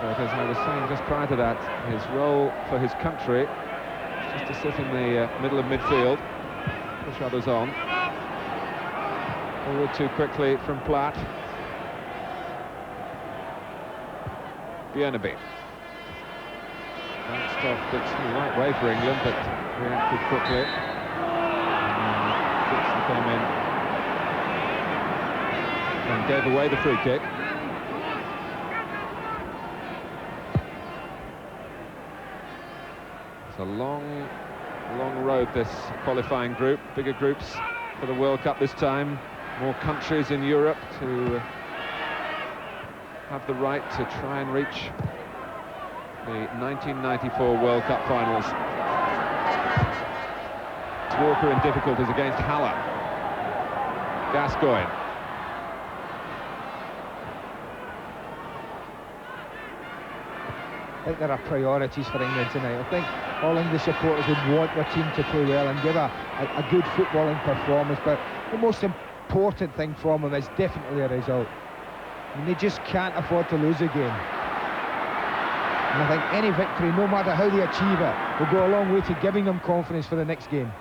But as I was saying just prior to that, his role for his country is just to sit in the middle of midfield, push others on. Forward too quickly from Platt. Bienabe. Bounced off Dixon the right way for England, but reacted quickly. And Dixon came in and gave away the free kick. It's a long, long road, this qualifying group. Bigger groups for the World Cup this time. More countries in Europe to have the right to try and reach the 1994 World Cup finals. Walker in difficulties against Haller. Gascoigne. I think there are priorities for England tonight. I think all English supporters would want their team to play well and give a good footballing performance, but the most important thing from them is definitely a result. And they just can't afford to lose again. And I think any victory, no matter how they achieve it, will go a long way to giving them confidence for the next game.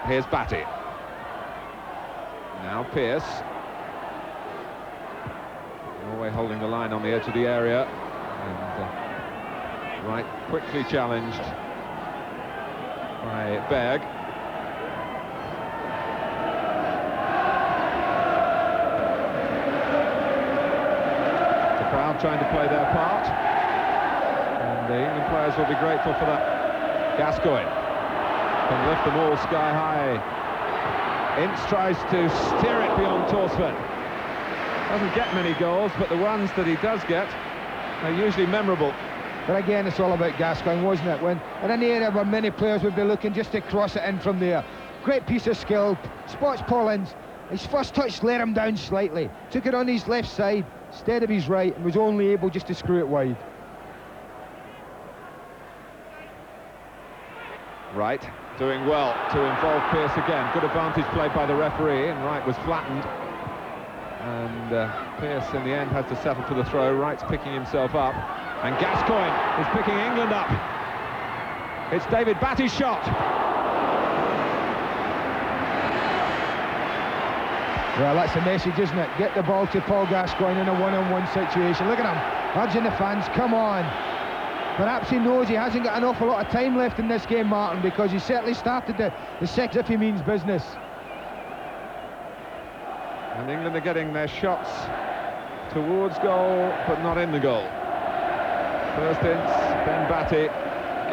Here's Batty. Now Pearce. Norway holding the line on the edge of the area. And Wright quickly challenged by Berg. The crowd trying to play their part. And the England players will be grateful for that. Gascoigne can lift them all sky high. Ince tries to steer it beyond Thorstvedt. Doesn't get many goals, but the ones that he does get are usually memorable. But again, it's all about Gascoigne, wasn't it? When in an area where many players would be looking just to cross it in from there. Great piece of skill, spots Paul Ince. His first touch let him down slightly. Took it on his left side instead of his right and was only able just to screw it wide. Wright doing well to involve Pearce again. Good advantage played by the referee, and Wright was flattened. And Pearce in the end has to settle for the throw. Wright's picking himself up, and Gascoigne is picking England up. It's David Batty's shot. Well, that's the message, isn't it? Get the ball to Paul Gascoigne in a one-on-one situation. Look at him, urging the fans, come on. Perhaps he knows he hasn't got an awful lot of time left in this game, Martin, because he certainly started the second if he means business. And England are getting their shots towards goal, but not in the goal. First inch, then Batty.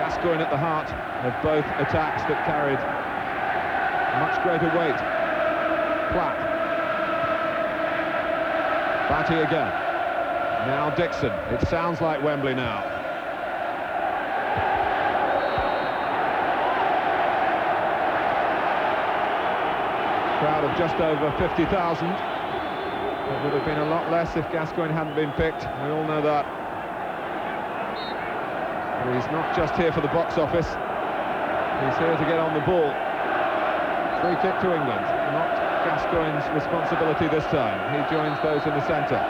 Gascoigne at the heart of both attacks that carried much greater weight. Platt. Batty again. Now Dixon. It sounds like Wembley now. Crowd of just over 50,000. It would have been a lot less if Gascoigne hadn't been picked. We all know that. But he's not just here for the box office. He's here to get on the ball. Free kick to England. Not Gascoigne's responsibility this time. He joins those in the centre.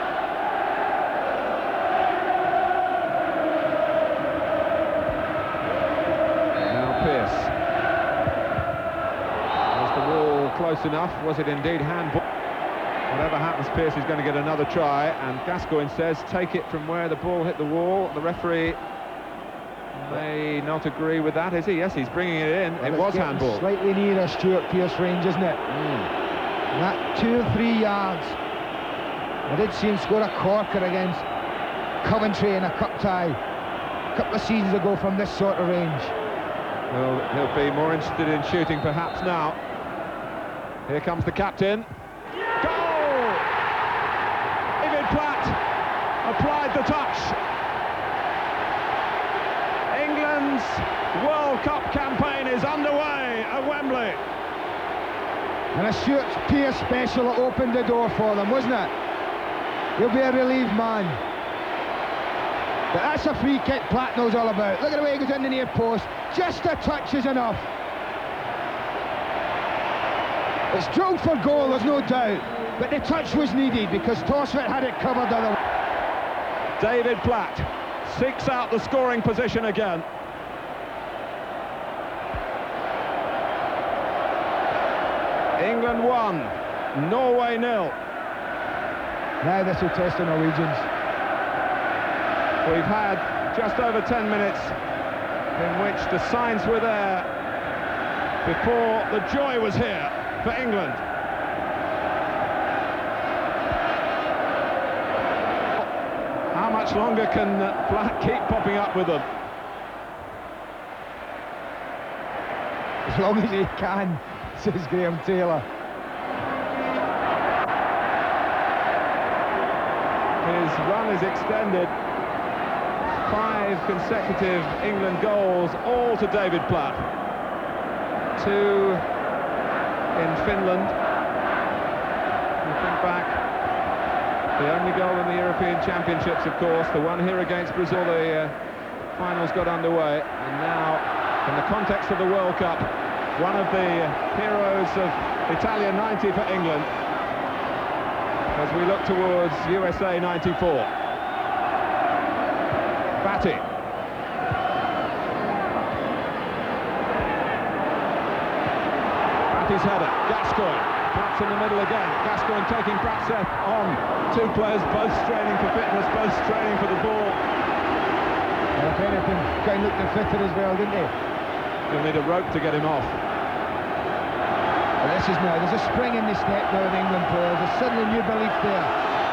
Now Pearce. Was the wall close enough? Was it indeed handball? Whatever happens, Pearce is going to get another try, and Gascoigne says take it from where the ball hit the wall. The referee may not agree with that, is he? Yes, he's bringing it in. Well, it was handball. Slightly nearer Stuart Pearce range, isn't it? That 2 or 3 yards. I did see him score a corker against Coventry in a cup tie a couple of seasons ago from this sort of range. Well, he'll be more interested in shooting perhaps now. Here comes the captain. Goal! David Platt applied the touch. England's World Cup campaign is underway at Wembley. And a Stuart Pearce special that opened the door for them, wasn't it? He'll be a relieved man. But that's a free kick Platt knows all about. Look at the way he goes in the near post. Just a touch is enough. It's drilled for goal, there's no doubt. But the touch was needed because Torsvett had it covered otherwise. David Platt seeks out the scoring position again. England 1, Norway 0. Now this will test the Norwegians. We've had just over 10 minutes in which the signs were there before the joy was here for England. How much longer can Platt keep popping up with them? As long as he can, says Graham Taylor. His run is extended. 5 consecutive England goals, all to David Platt. 2 in Finland. You think back, the only goal in the European Championships, of course, the one here against Brazil, the finals got underway, and now, in the context of the World Cup, one of the heroes of Italia 90 for England, as we look towards USA 94. Batty. Batty's header, Gascoigne. Pratt's in the middle again. Gascoigne taking Bratseth on. 2 players, both straining for fitness, both straining for the ball. Well, if anything, guy looked fitter as well, didn't he? You'll need a rope to get him off. Well, this is now, there's a spring in the step now with England players. There's suddenly new belief there.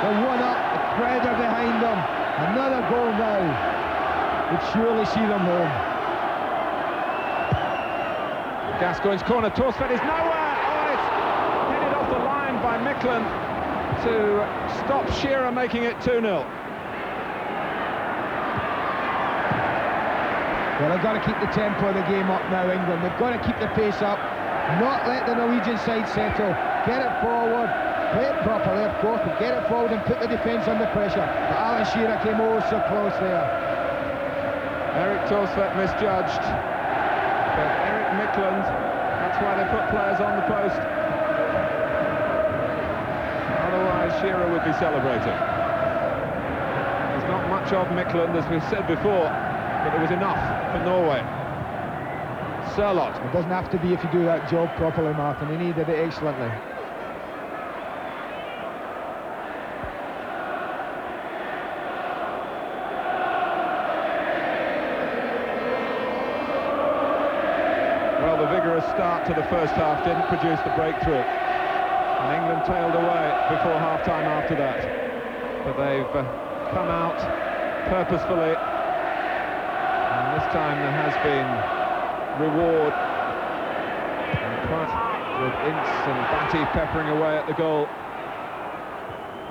They're 1 up, the crowd are behind them. Another goal now would surely see them home. Gascoigne's corner, Torsvett is nowhere! Oh, it's headed off the line by Micklin to stop Shearer making it 2-0. Well, they've got to keep the tempo of the game up now, England. They've got to keep the pace up, not let the Norwegian side settle. Get it forward, play it properly, of course, but get it forward and put the defence under pressure. But Alan Shearer came oh so close there. Eric Torsvett misjudged, but Eric Midtjylland. That's why they put players on the post. Otherwise, Shearer would be celebrating. There's not much of Midtjylland, as we've said before, but it was enough for Norway. Sørloth. It doesn't have to be if you do that job properly, Martin, and he did it excellently. Well, the vigorous start to the first half didn't produce the breakthrough, and England tailed away before half-time after that. But they've come out purposefully, and this time there has been reward. And quite with Ince and Batty peppering away at the goal,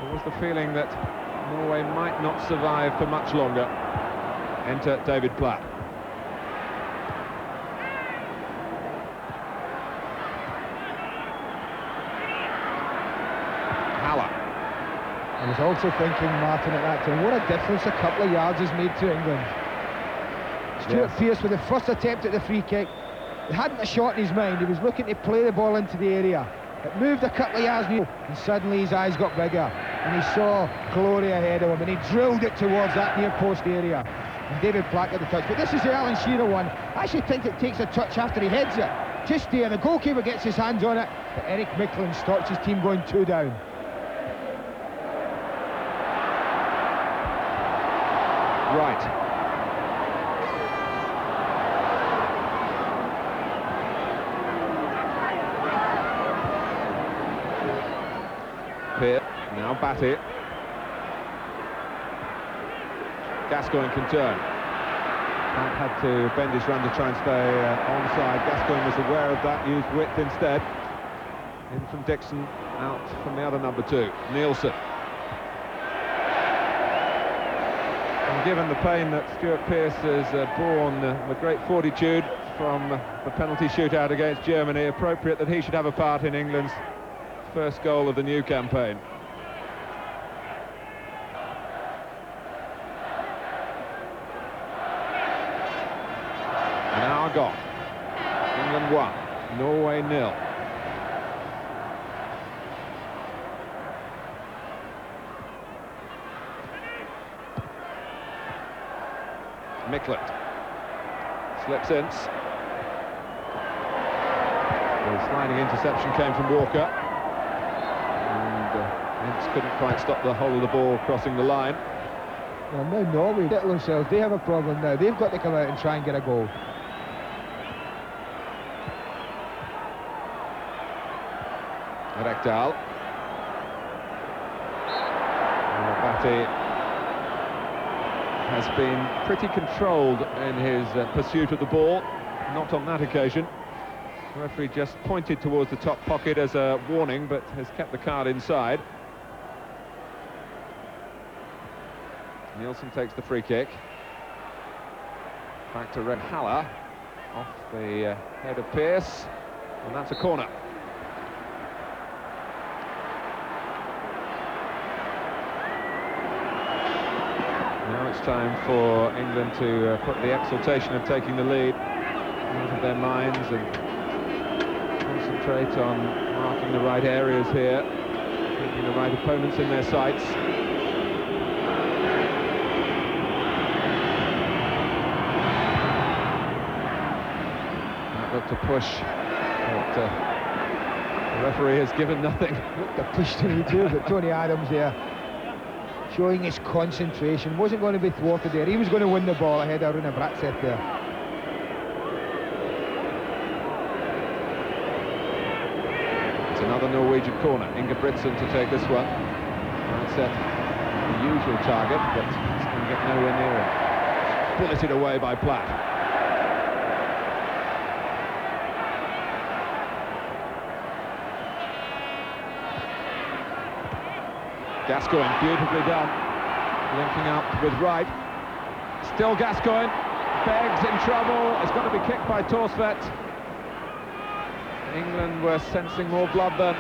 there was the feeling that Norway might not survive for much longer. Enter David Platt. I was also thinking, Martin, at that time, what a difference a couple of yards has made to England. Stuart Pearce with the first attempt at the free kick. He hadn't a shot in his mind. He was looking to play the ball into the area. It moved a couple of yards, and suddenly his eyes got bigger, and he saw glory ahead of him, and he drilled it towards that near post area. And David Platt got the touch. But this is the Alan Shearer one. I actually think it takes a touch after he heads it. Just there, the goalkeeper gets his hands on it, but Eric Midtjylland stops his team going 2 down. Right. Pearce, now Batty. Gascoigne can turn. Platt had to bend his run to try and stay onside. Gascoigne was aware of that, used width instead. In from Dixon, out from the other number 2, Nielsen. And given the pain that Stuart Pearce has borne with great fortitude from the penalty shootout against Germany, appropriate that he should have a part in England's first goal of the new campaign. An hour gone. England 1, Norway 0. Midtjylland slips in. The sliding interception came from Walker, and Ince couldn't quite stop the whole of the ball crossing the line. Well, now Norway get themselves, they have a problem now. They've got to come out and try and get a goal. Rekdal. Batty has been pretty controlled in his pursuit of the ball. Not on that occasion. The referee just pointed towards the top pocket as a warning, but has kept the card inside. Nielsen takes the free kick. Back to Rekdal, off the head of Pearce, and that's a corner. Now it's time for England to put the exultation of taking the lead out of their minds and concentrate on marking the right areas here, keeping the right opponents in their sights. That looked a push, but the referee has given nothing. Looked a push to me too, but Tony Adams there, showing his concentration, wasn't going to be thwarted there. He was going to win the ball ahead of Rune Bratseth there. It's another Norwegian corner. Ingebrigtsen to take this one. Bratseth, the usual target, but he's going to get nowhere near it. Bulleted away by Platt. Gascoigne, beautifully done, linking up with Wright. Still Gascoigne, Beggs in trouble, it's got to be kicked by Torsvedt. England were sensing more blood then.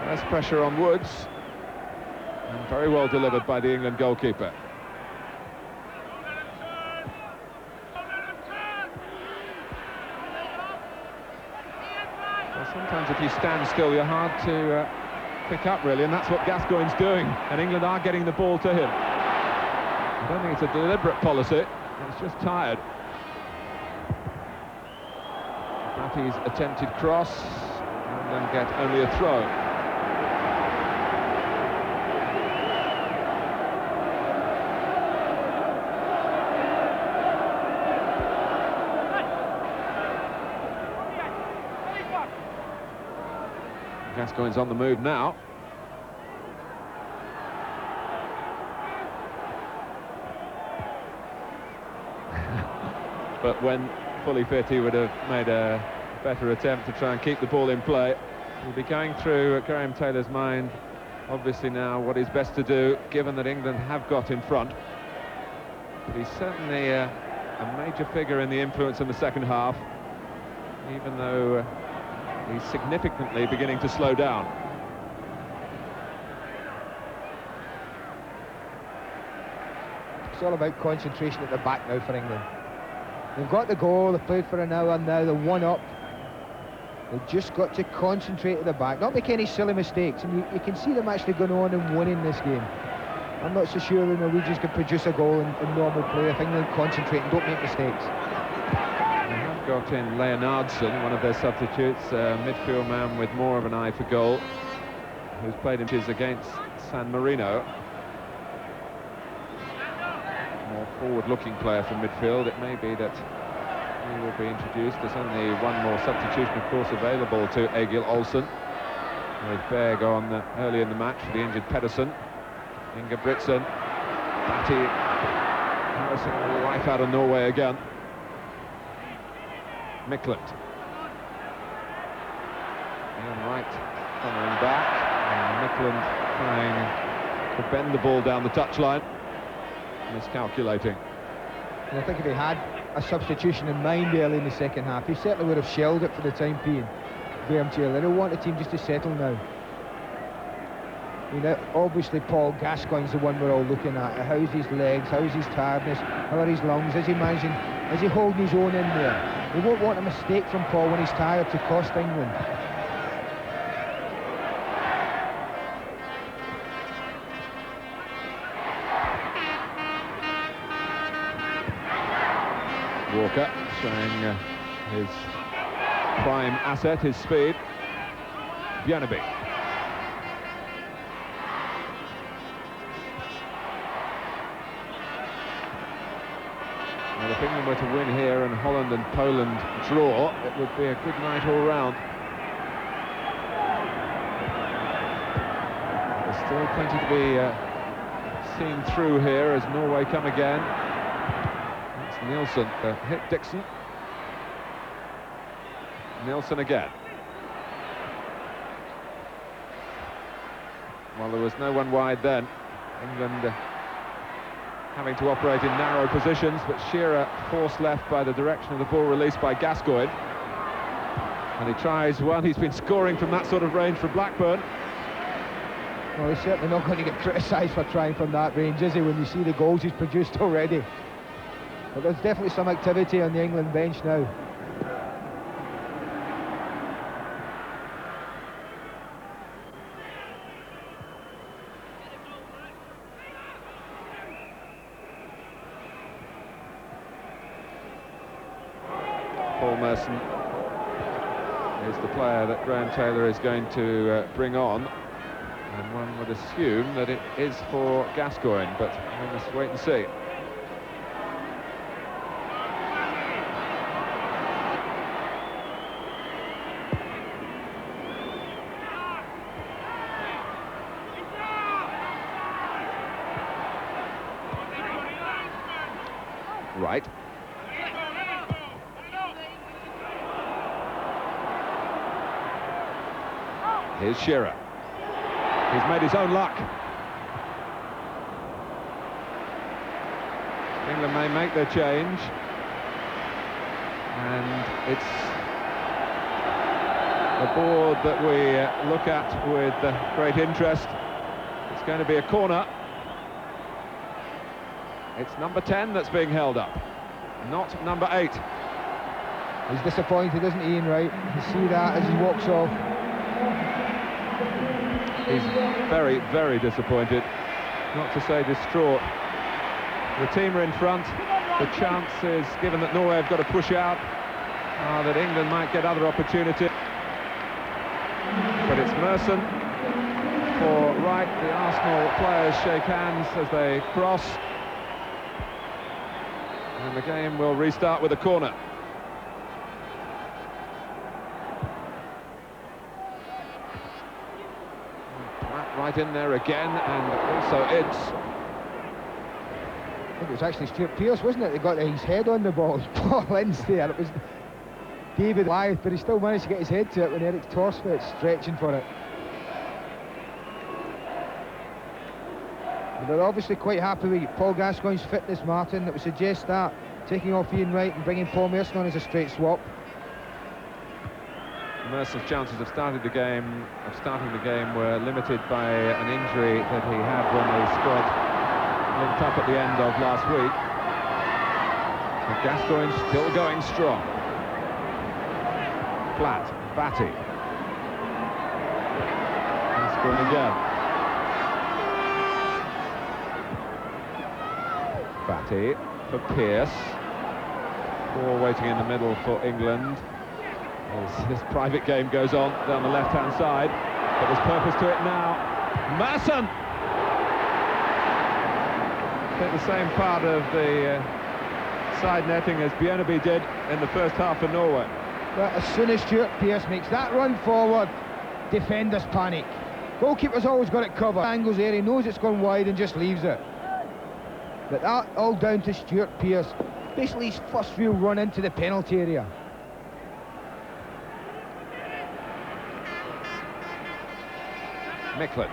Less pressure on Woods, and very well delivered by the England goalkeeper. Sometimes if you stand still, you're hard to pick up, really, and that's what Gascoigne's doing, and England are getting the ball to him. I don't think it's a deliberate policy, it's just tired. Batty's attempted cross, and then get only a throw. Gascoigne's on the move now. But when fully fit, he would have made a better attempt to try and keep the ball in play. He'll be going through Graham Taylor's mind, obviously now, what is best to do, given that England have got in front. But he's certainly a major figure in the influence in the second half, even though he's significantly beginning to slow down. It's all about concentration at the back now for England. They've got the goal, they've played for an hour now, they're 1 up. They've just got to concentrate at the back, not make any silly mistakes, and you can see them actually going on and winning this game. I'm not so sure the Norwegians can produce a goal in normal play if England concentrate and don't make mistakes. They have got in Leonardson, one of their substitutes, a midfield man with more of an eye for goal, who's played inches against San Marino. More forward-looking player from midfield. It may be that he will be introduced. There's only one more substitution, of course, available to Egil Olsen, with Berg on early in the match for the injured Pedersen. Ingebrigtsen, Batty, nursing all the life out of Norway again. Mikland. Ian Wright following back, and Mikland trying to bend the ball down the touchline. Miscalculating. And I think if he had a substitution in mind early in the second half, he certainly would have shelled it for the time being. Graham Taylor, they don't want the team just to settle now. You know, obviously Paul Gascoigne's the one we're all looking at. How's his legs, how's his tiredness, how are his lungs, is he managing, is he holding his own in there? We won't want a mistake from Paul when he's tired to cost England. Walker showing his prime asset, his speed. Björneby. Well, if England were to win here and Holland and Poland draw, it would be a good night all round. There's still plenty to be seen through here as Norway come again. That's Nielsen hit Dixon. Nielsen again. Well, there was no one wide then. England having to operate in narrow positions, but Shearer forced left by the direction of the ball released by Gascoigne. And he tries one. He's been scoring from that sort of range for Blackburn. Well, he's certainly not going to get criticised for trying from that range, is he, when you see the goals he's produced already. But there's definitely some activity on the England bench now. Paul Merson is the player that Graham Taylor is going to bring on, and one would assume that it is for Gascoigne, but we must wait and see. Right. Here's Shearer. He's made his own luck. England may make their change. And it's a board that we look at with great interest. It's going to be a corner. It's number 10 that's being held up, not number 8. He's disappointed, isn't he, Ian Wright? You see that as he walks off. He's very, very disappointed, not to say distraught. The team are in front. The chance is given that Norway have got to push out, that England might get other opportunity. But it's Merson for Wright. The Arsenal players shake hands as they cross. And the game will restart with a corner. Right in there again, and also it's... I think it was actually Stuart Pearce, wasn't it? They got his head on the ball. Paul Ince there. It was David Wyeth, but he still managed to get his head to it when Eric Torsford's stretching for it. But they're obviously quite happy with Paul Gascoigne's fitness, Martin. That would suggest that taking off Ian Wright and bringing Paul Merson on as a straight swap. Merson's chances of starting the game were limited by an injury that he had when the squad linked up at the end of last week. But Gascoigne still going strong. Flat, Batty. Gascoigne again. Batty for Pearce. Ball waiting in the middle for England. As this private game goes on down the left-hand side, but there's purpose to it now. Merson! Hit the same part of the side netting as Bjørneby did in the first half for Norway. But as soon as Stuart Pearce makes that run forward, defenders panic. Goalkeeper's always got it covered. Angles there, he knows it's gone wide and just leaves it. But that all down to Stuart Pearce. Basically his first real run into the penalty area. Micklin.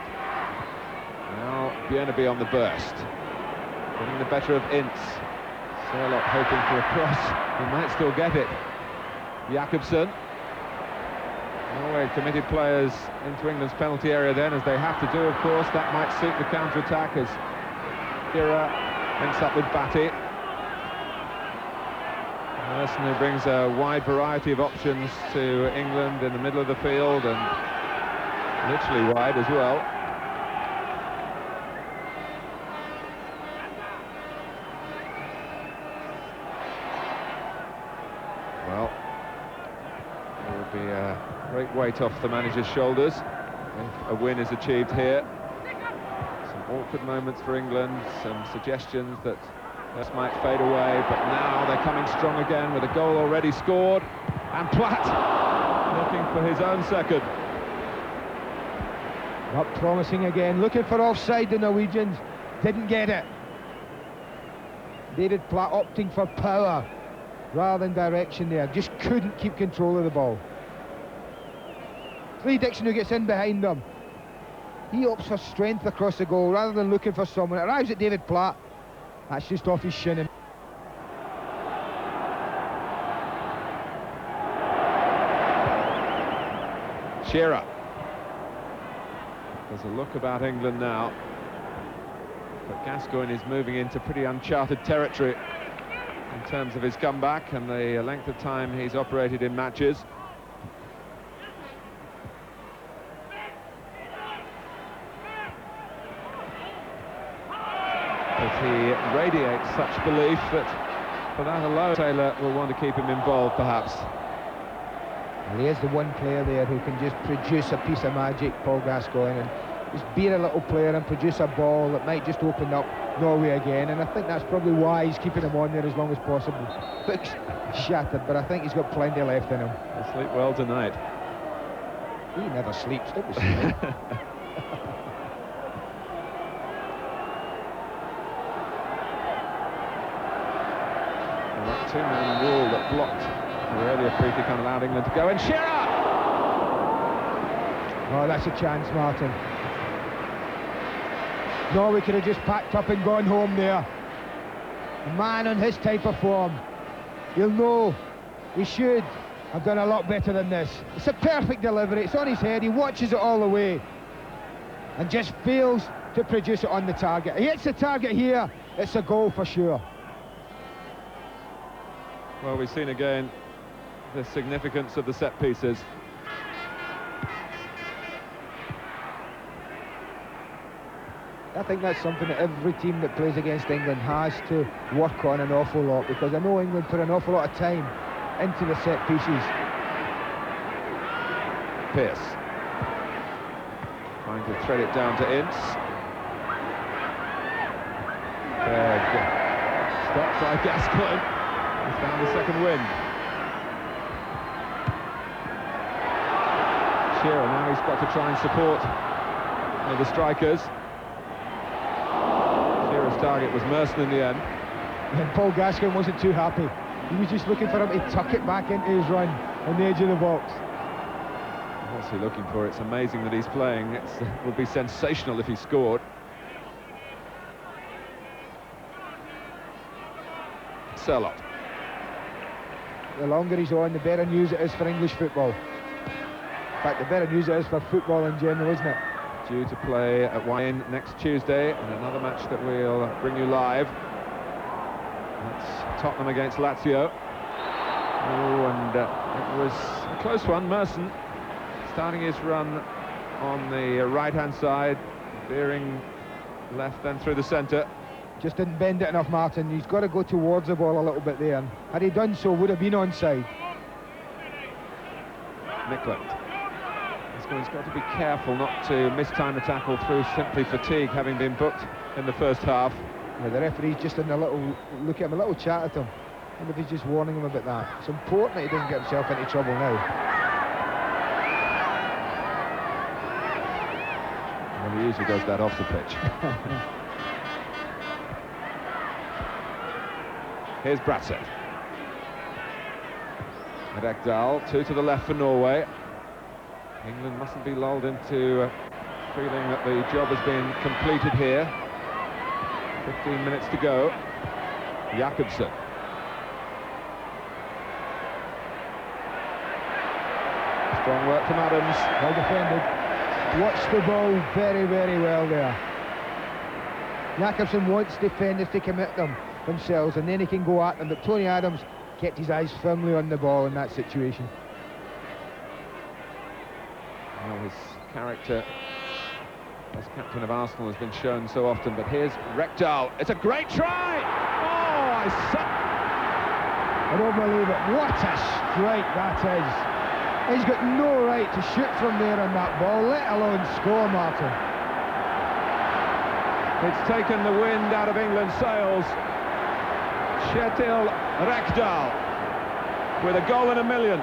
Now Bjørneby on the burst. Getting the better of Ince. Sherlock hoping for a cross. He might still get it. Jakobsen. Norway committed players into England's penalty area then, as they have to do, of course. That might suit the counter-attack as Kira links up with Batty. Merson, who brings a wide variety of options to England in the middle of the field, and literally wide as well. Well, there will be a great weight off the manager's shoulders if a win is achieved here. Some awkward moments for England, some suggestions that this might fade away, but now they're coming strong again with a goal already scored, and Platt looking for his own second. Not promising again, looking for offside. The Norwegians didn't get it. David Platt opting for power rather than direction there, just couldn't keep control of the ball. Lee Dixon, who gets in behind them, he opts for strength across the goal rather than looking for someone. It arrives at David Platt, that's just off his shin. Shearer. There's a look about England now, but Gascoigne is moving into pretty uncharted territory in terms of his comeback and the length of time he's operated in matches. But he radiates such belief that for that alone Taylor will want to keep him involved, perhaps. Well, he is the one player there who can just produce a piece of magic, Paul Gascoigne, and just be a little player and produce a ball that might just open up Norway again, and I think that's probably why he's keeping him on there as long as possible. Looks shattered, but I think he's got plenty left in him. He'll sleep well tonight. He never sleeps, don't we? That two-man rule that blocked the earlier free kick and allowed England to go, and Shearer! Oh, that's a chance, Martin. Norway could have just packed up and gone home there. A man on his type of form, he'll know he should have done a lot better than this. It's a perfect delivery, it's on his head, he watches it all the way and just fails to produce it on the target. He hits the target here, it's a goal for sure. Well, we've seen again the significance of the set pieces. I think that's something that every team that plays against England has to work on an awful lot, because I know England put an awful lot of time into the set pieces. Pearce trying to thread it down to Ince. Stopped by Gascoigne. He's found the second wind. Shearer now, he's got to try and support the strikers. Shearer's target was Merson in the end. And Paul Gascoigne wasn't too happy. He was just looking for him to tuck it back into his run on the edge of the box. What's he looking for? It's amazing that he's playing. It would be sensational if he scored. Selot. The longer he's on, the better news it is for English football. In fact, the better news it is for football in general, isn't it? Due to play at Wayne next Tuesday, and another match that we'll bring you live. That's Tottenham against Lazio. Oh, and it was a close one. Merson starting his run on the right-hand side, veering left, then through the centre. Just didn't bend it enough, Martin. He's got to go towards the ball a little bit there. And had he done so, would have been onside. Nicklin. He's got to be careful not to mistime a tackle through simply fatigue, having been booked in the first half. Yeah, the referee's just in a little look at him, a little chat at him. I wonder if he's just warning him about that. It's important that he doesn't get himself into trouble now. Well, he usually does that off the pitch. Here's Bratseth. Rekdal, two to the left for Norway. England mustn't be lulled into feeling that the job has been completed here. 15 minutes to go. Jakobsen. Strong work from Adams. Well defended. Watched the ball very, very well there. Jakobsen wants defenders to commit themselves, and then he can go at them, but Tony Adams kept his eyes firmly on the ball in that situation. Well, his character as captain of Arsenal has been shown so often, but here's Rekdal. It's a great try! Oh, I don't believe it. What a strike that is. He's got no right to shoot from there on that ball, let alone score, Martin. It's taken the wind out of England's sails. Kjetil Rekdal with a goal in a million.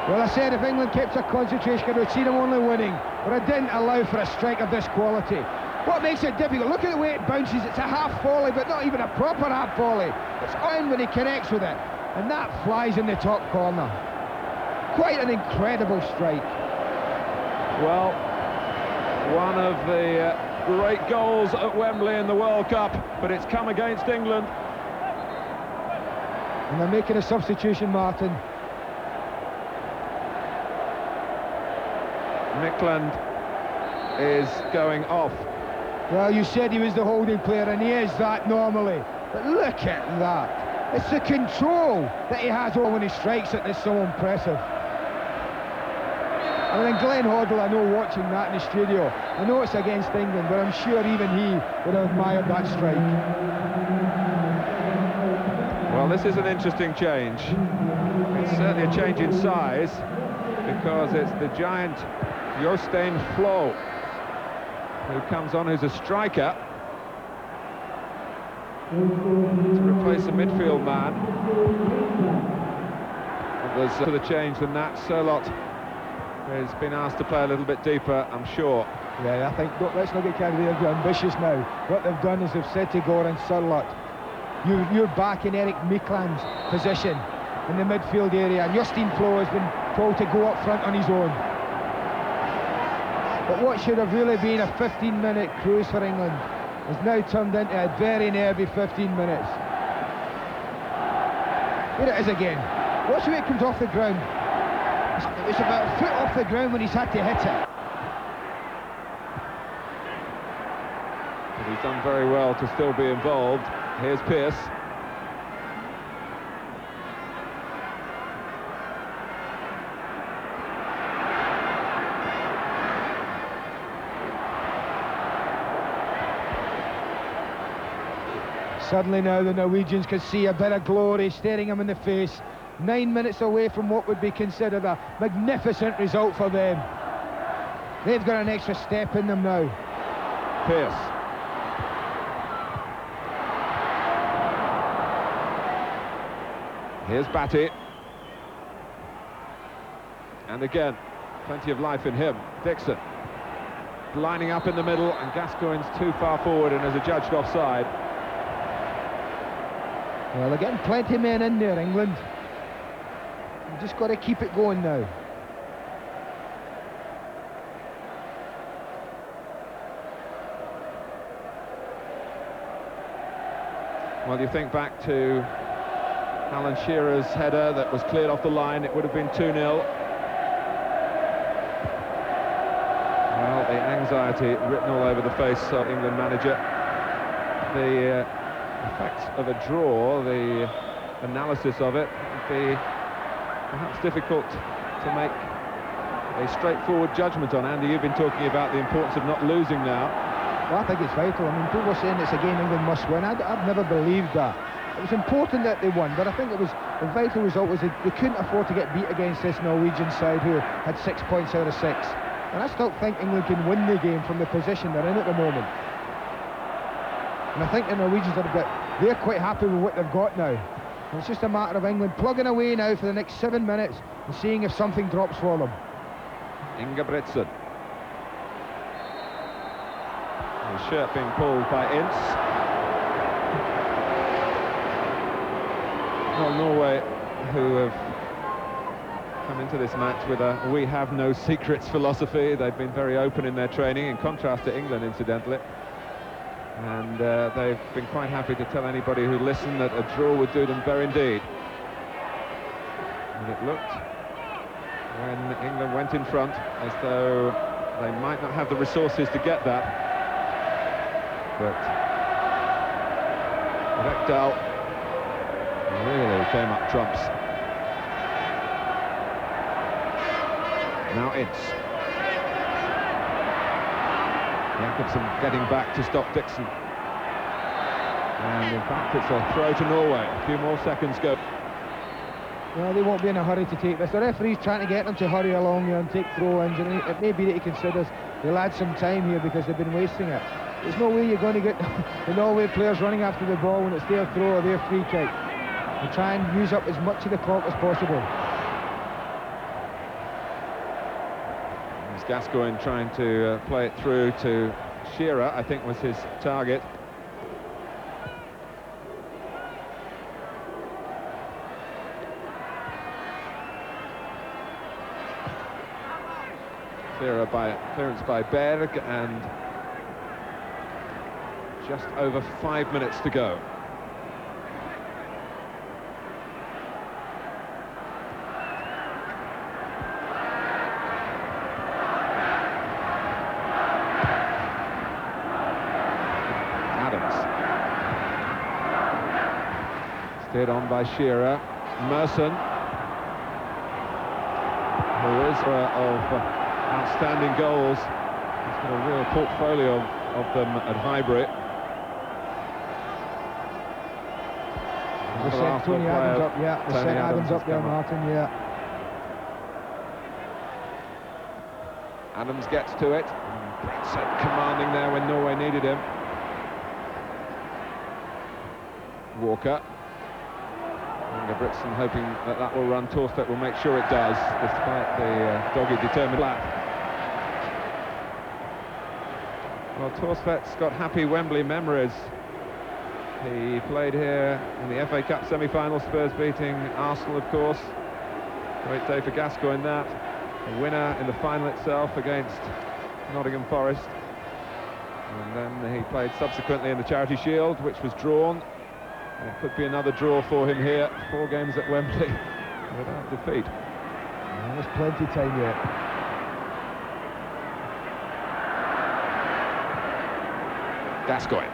Well, I said if England kept their concentration, I would see them only winning, but I didn't allow for a strike of this quality. What makes it difficult? Look at the way it bounces. It's a half volley, but not even a proper half volley. It's on when he connects with it, and that flies in the top corner. Quite an incredible strike. Well, one of the great goals at Wembley in the World Cup, but it's come against England. And they're making a substitution, Martin. Nicklin is going off. Well, you said he was the holding player, and he is that normally. But look at that. It's the control that he has over when he strikes it that's so impressive. I mean, Glenn Hoddle, I know, watching that in the studio, I know it's against England, but I'm sure even he would have admired that strike. Well, this is an interesting change. It's certainly a change in size, because it's the giant Jostein Flo who comes on, who's a striker, to replace a midfield man. There's to the change than that. Selot has been asked to play a little bit deeper, I'm sure. Yeah, I think, let's not get carried away, they're ambitious now. What they've done is they've said to Goran Selot, you're back in Eric Mikland's position in the midfield area, and Jostein Flo has been told to go up front on his own. But what should have really been a 15-minute cruise for England has now turned into a very nervy 15 minutes. Here it is again. Watch the way it comes off the ground. It's about a foot off the ground when he's had to hit it. But he's done very well to still be involved. Here's Pearce. Suddenly now the Norwegians can see a bit of glory staring them in the face. 9 minutes away from what would be considered a magnificent result for them. They've got an extra step in them now. Pearce. Here's Batty. And again, plenty of life in him. Dixon. Lining up in the middle, and Gascoigne's too far forward and is adjudged offside. Well, they're getting plenty of men in there, England. You've just got to keep it going now. Well, you think back to Alan Shearer's header that was cleared off the line, it would have been 2-0. Well, the anxiety written all over the face of England manager. The effects of a draw, the analysis of it, would be perhaps difficult to make a straightforward judgment on. Andy, you've been talking about the importance of not losing now. Well, I think it's vital. I mean, people are saying it's a game England must win. I've never believed that. It was important that they won, but I think it was the vital result was they couldn't afford to get beat against this Norwegian side who had 6 points out of 6. And I still think England can win the game from the position they're in at the moment. And I think the Norwegians they're quite happy with what they've got now. And it's just a matter of England plugging away now for the next 7 minutes and seeing if something drops for them. Ingebrigtsen. His shirt being pulled by Ince. Well, Norway, who have come into this match with a "we have no secrets" philosophy. They've been very open in their training, in contrast to England, incidentally. And they've been quite happy to tell anybody who listened that a draw would do them very indeed. And it looked, when England went in front, as though they might not have the resources to get that. But Rekdal really came up trumps. Now Ince. Jakobsen getting back to stop Dixon. And in fact it's a throw to Norway. A few more seconds go. Well, they won't be in a hurry to take this. The referee's trying to get them to hurry along here and take throw-ins, and it may be that he considers they'll add some time here because they've been wasting it. There's no way you're going to get the Norway players running after the ball when it's their throw or their free kick. They try and use up as much of the clock as possible. It's Gascoigne trying to play it through to Shearer, I think was his target. Shearer by clearance by Berg, and just over 5 minutes to go. Adams. Steered on by Shearer. Merson, who is of outstanding goals. He's got a real portfolio of them at Highbury. They sent Tony Adams up, yeah. They sent Adams up there, Martin, yeah. Adams gets to it. Brexit commanding there when Norway needed him. Walker. Ingebrigtsen hoping that will run. Torstvedt will make sure it does, despite the dogged determined flat. Well, Torstvedt's got happy Wembley memories. He played here in the FA Cup semi-final, Spurs beating Arsenal, of course. Great day for Gascoigne, that. A winner in the final itself against Nottingham Forest. And then he played subsequently in the Charity Shield, which was drawn. And it could be another draw for him here. 4 games at Wembley without defeat. And there's plenty of time yet. Gascoigne.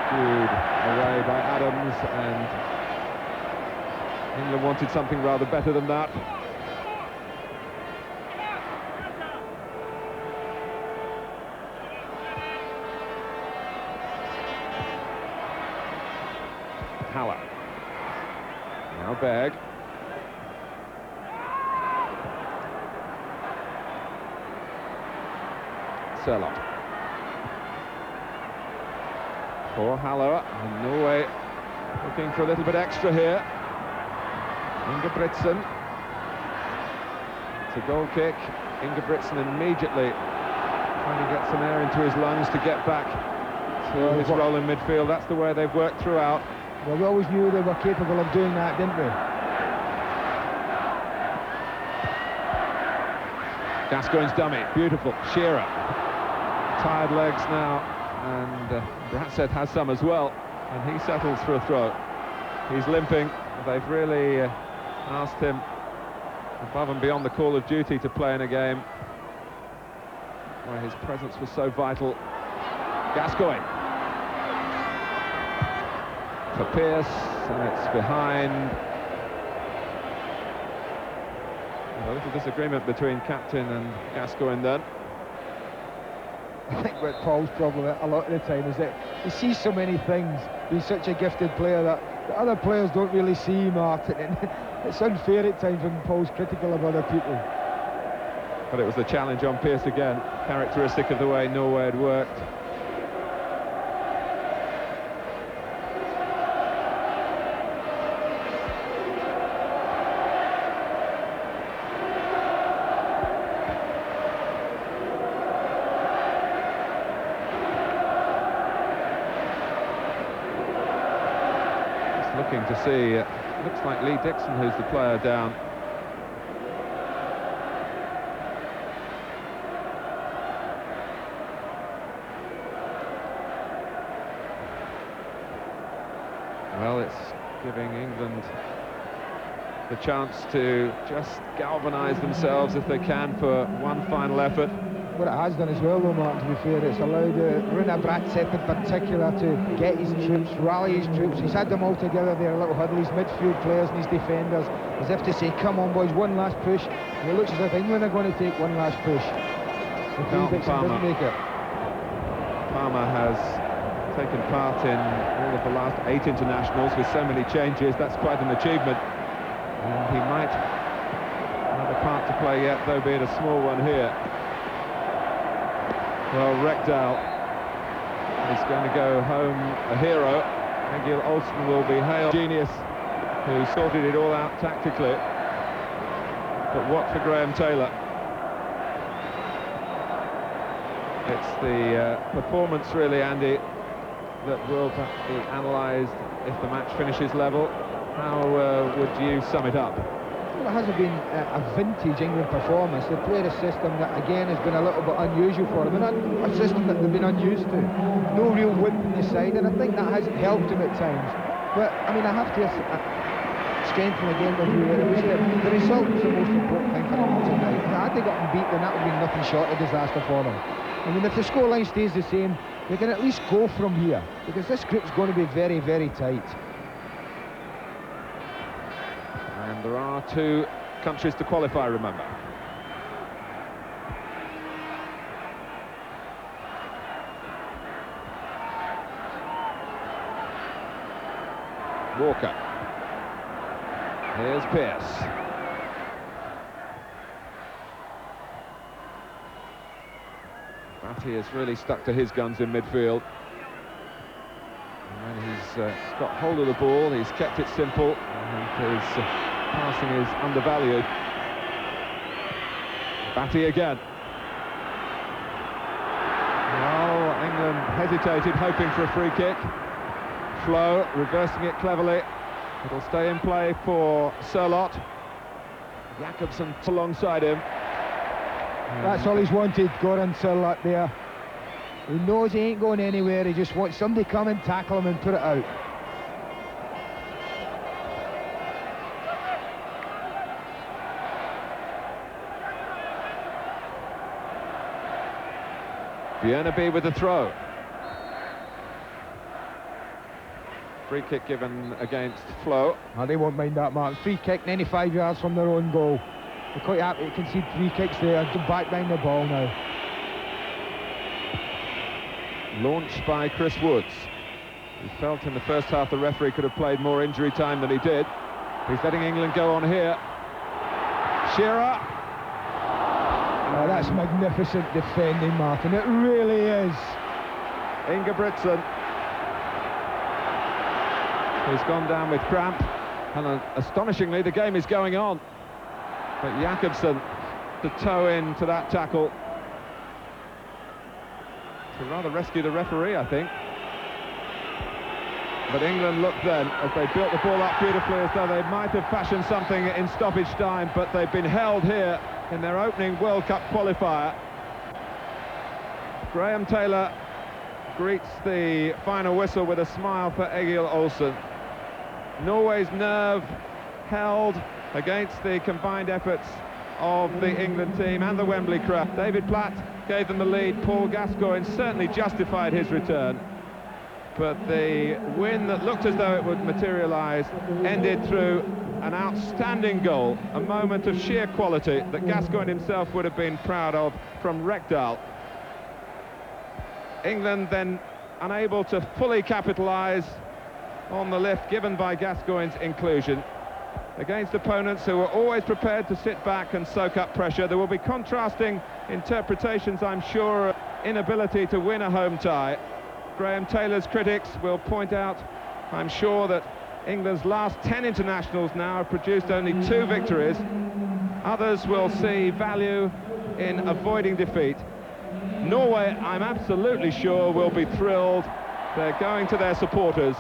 Skewed away by Adams, and England wanted something rather better than that. Haller. Now Berg. Sørloth. For Haller, and Norway looking for a little bit extra here. Ingebrigtsen. It's a goal kick. Ingebrigtsen immediately trying to get some air into his lungs to get back to his role in midfield. That's the way they've worked throughout. Well, we always knew they were capable of doing that, didn't we? Gascoigne's dummy, beautiful. Shearer. Tired legs now, and Bratseth has some as well, and he settles for a throw. He's limping. They've really asked him above and beyond the call of duty to play in a game where his presence was so vital. Gascoigne. For Pearce, and it's behind. A little disagreement between captain and Gascoigne then. I think what Paul's problem a lot of the time is that he sees so many things, being such a gifted player that the other players don't really see, Martin, and it's unfair at times when Paul's critical of other people. But it was the challenge on Pearce again, characteristic of the way Norway had worked. Looking to see, looks like Lee Dixon who's the player down. Well, it's giving England the chance to just galvanise themselves if they can for one final effort. What it has done as well, though, Mark, to be fair, it's allowed Rune Bratseth in particular to get his troops, rally his troops. He's had them all together there, a little huddle, his midfield players and his defenders, as if to say, come on boys, one last push. And it looks as if England are going to take one last push. If Lee Dixon doesn't make it. Palmer has taken part in all of the last 8 internationals with so many changes. That's quite an achievement. And he might have a part to play yet, though be it a small one here. Well, Rekdal is going to go home a hero. Egil Olsen will be hailed genius who sorted it all out tactically. But what for Graham Taylor? It's the performance, really, Andy, that will be analysed if the match finishes level. How would you sum it up? Well, it hasn't been a vintage England performance. They played a system that, again, has been a little bit unusual for them, and a system that they've been unused to. No real width in the side, and I think that hasn't helped them at times. But, I mean, I have to strengthen again with you. It was the result was the most important thing for England tonight. Had they gotten beat, then that would be nothing short of disaster for them. I mean, if the scoreline stays the same, they can at least go from here, because this group's going to be very, very tight. And there are 2 countries to qualify, remember. Walker. Here's Pearce. Batty has really stuck to his guns in midfield. And when he's got hold of the ball, he's kept it simple, and his passing is undervalued. Batty again. Well, England hesitated, hoping for a free kick. Flo reversing it cleverly. It'll stay in play for Sørloth. Jakobsen alongside him. That's all he's wanted, Goran Sørloth there. He knows he ain't going anywhere, he just wants somebody to come and tackle him and put it out. Bjørneby with the throw. Free kick given against Flo. Oh, they won't mind that, Mark. Free kick 95 yards from their own goal. They're quite happy to concede free kicks there. Back behind the ball now. Launched by Chris Woods. He felt in the first half the referee could have played more injury time than he did. He's letting England go on here. Shearer. Oh, that's magnificent defending, Martin. It really is. Ingebrigtsen. He's gone down with cramp, and astonishingly the game is going on. But Jakobsen to toe in to that tackle to rather rescue the referee, I think. But England looked then, as they built the ball up beautifully, as though they might have fashioned something in stoppage time, but they've been held here in their opening World Cup qualifier. Graham Taylor greets the final whistle with a smile for Egil Olsen. Norway's nerve held against the combined efforts of the England team and the Wembley crowd. David Platt gave them the lead. Paul Gascoigne certainly justified his return, but the win that looked as though it would materialise ended through an outstanding goal, a moment of sheer quality that Gascoigne himself would have been proud of from Rekdal. England then unable to fully capitalise on the lift given by Gascoigne's inclusion against opponents who were always prepared to sit back and soak up pressure. There will be contrasting interpretations, I'm sure, inability to win a home tie. Graham Taylor's critics will point out, I'm sure, that England's last 10 internationals now have produced only 2 victories. Others will see value in avoiding defeat. Norway, I'm absolutely sure, will be thrilled. They're going to their supporters.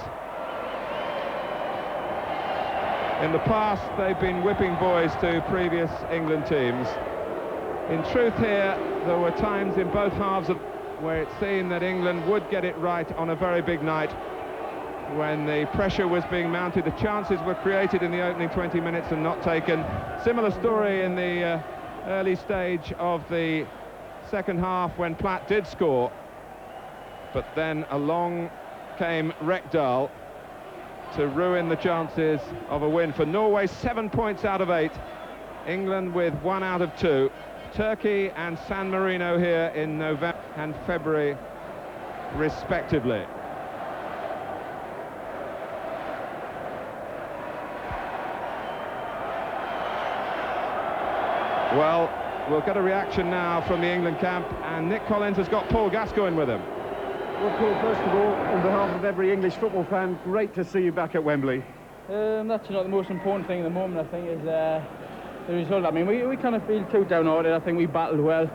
In the past, they've been whipping boys to previous England teams. In truth here, there were times in both halves where it seemed that England would get it right on a very big night. When the pressure was being mounted, the chances were created in the opening 20 minutes and not taken. Similar story in the early stage of the second half when Platt did score. But then along came Rekdal to ruin the chances of a win for Norway. 7 points out of 8. England with 1 out of 2. Turkey and San Marino here in November and February, respectively. Well, we'll get a reaction now from the England camp, and Nick Collins has got Paul Gascoigne with him. Well, Paul, first of all, on behalf of every English football fan, great to see you back at Wembley. That's not the most important thing at the moment, I think, is the result. I mean, we kind of feel too downhearted. I think we battled well.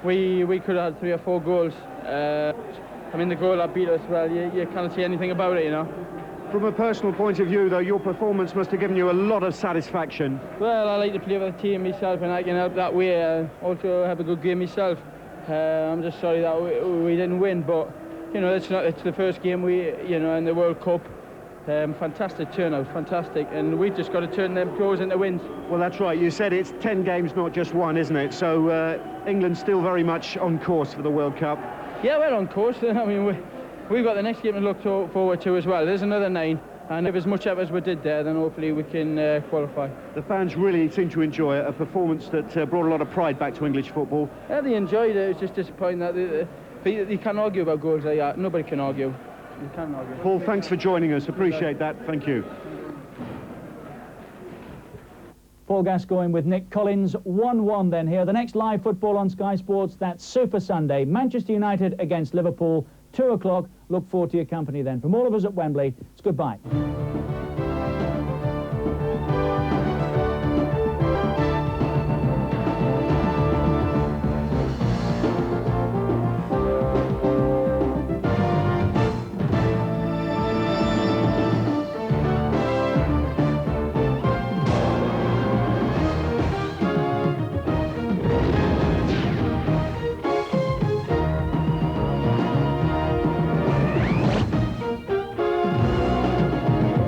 We could have had 3 or 4 goals. I mean, the goal that beat us, well, you can't see anything about it, you know. From a personal point of view, though, your performance must have given you a lot of satisfaction. Well, I like to play with the team myself, and I can help that way. Also have a good game myself. I'm just sorry that we didn't win, but you know, it's the first game in the World Cup. Fantastic turnout, fantastic, and we've just got to turn them goals into wins. Well, that's right. You said it's 10 games, not just 1, isn't it? So England's still very much on course for the World Cup. Yeah, we're on course. I mean, we've got the next game to look forward to as well. There's another 9, and if as much effort as we did there, then hopefully we can qualify. The fans really seem to enjoy a performance that brought a lot of pride back to English football. Yeah, they enjoyed it. It's just disappointing that you can't argue about goals like that. Nobody can argue. You can't argue. Paul, thanks for joining us. Appreciate that. Thank you. Paul Gascoigne with Nick Collins. 1-1 then here. The next live football on Sky Sports, that's Super Sunday. Manchester United against Liverpool, 2 o'clock. Look forward to your company then. From all of us at Wembley, it's goodbye.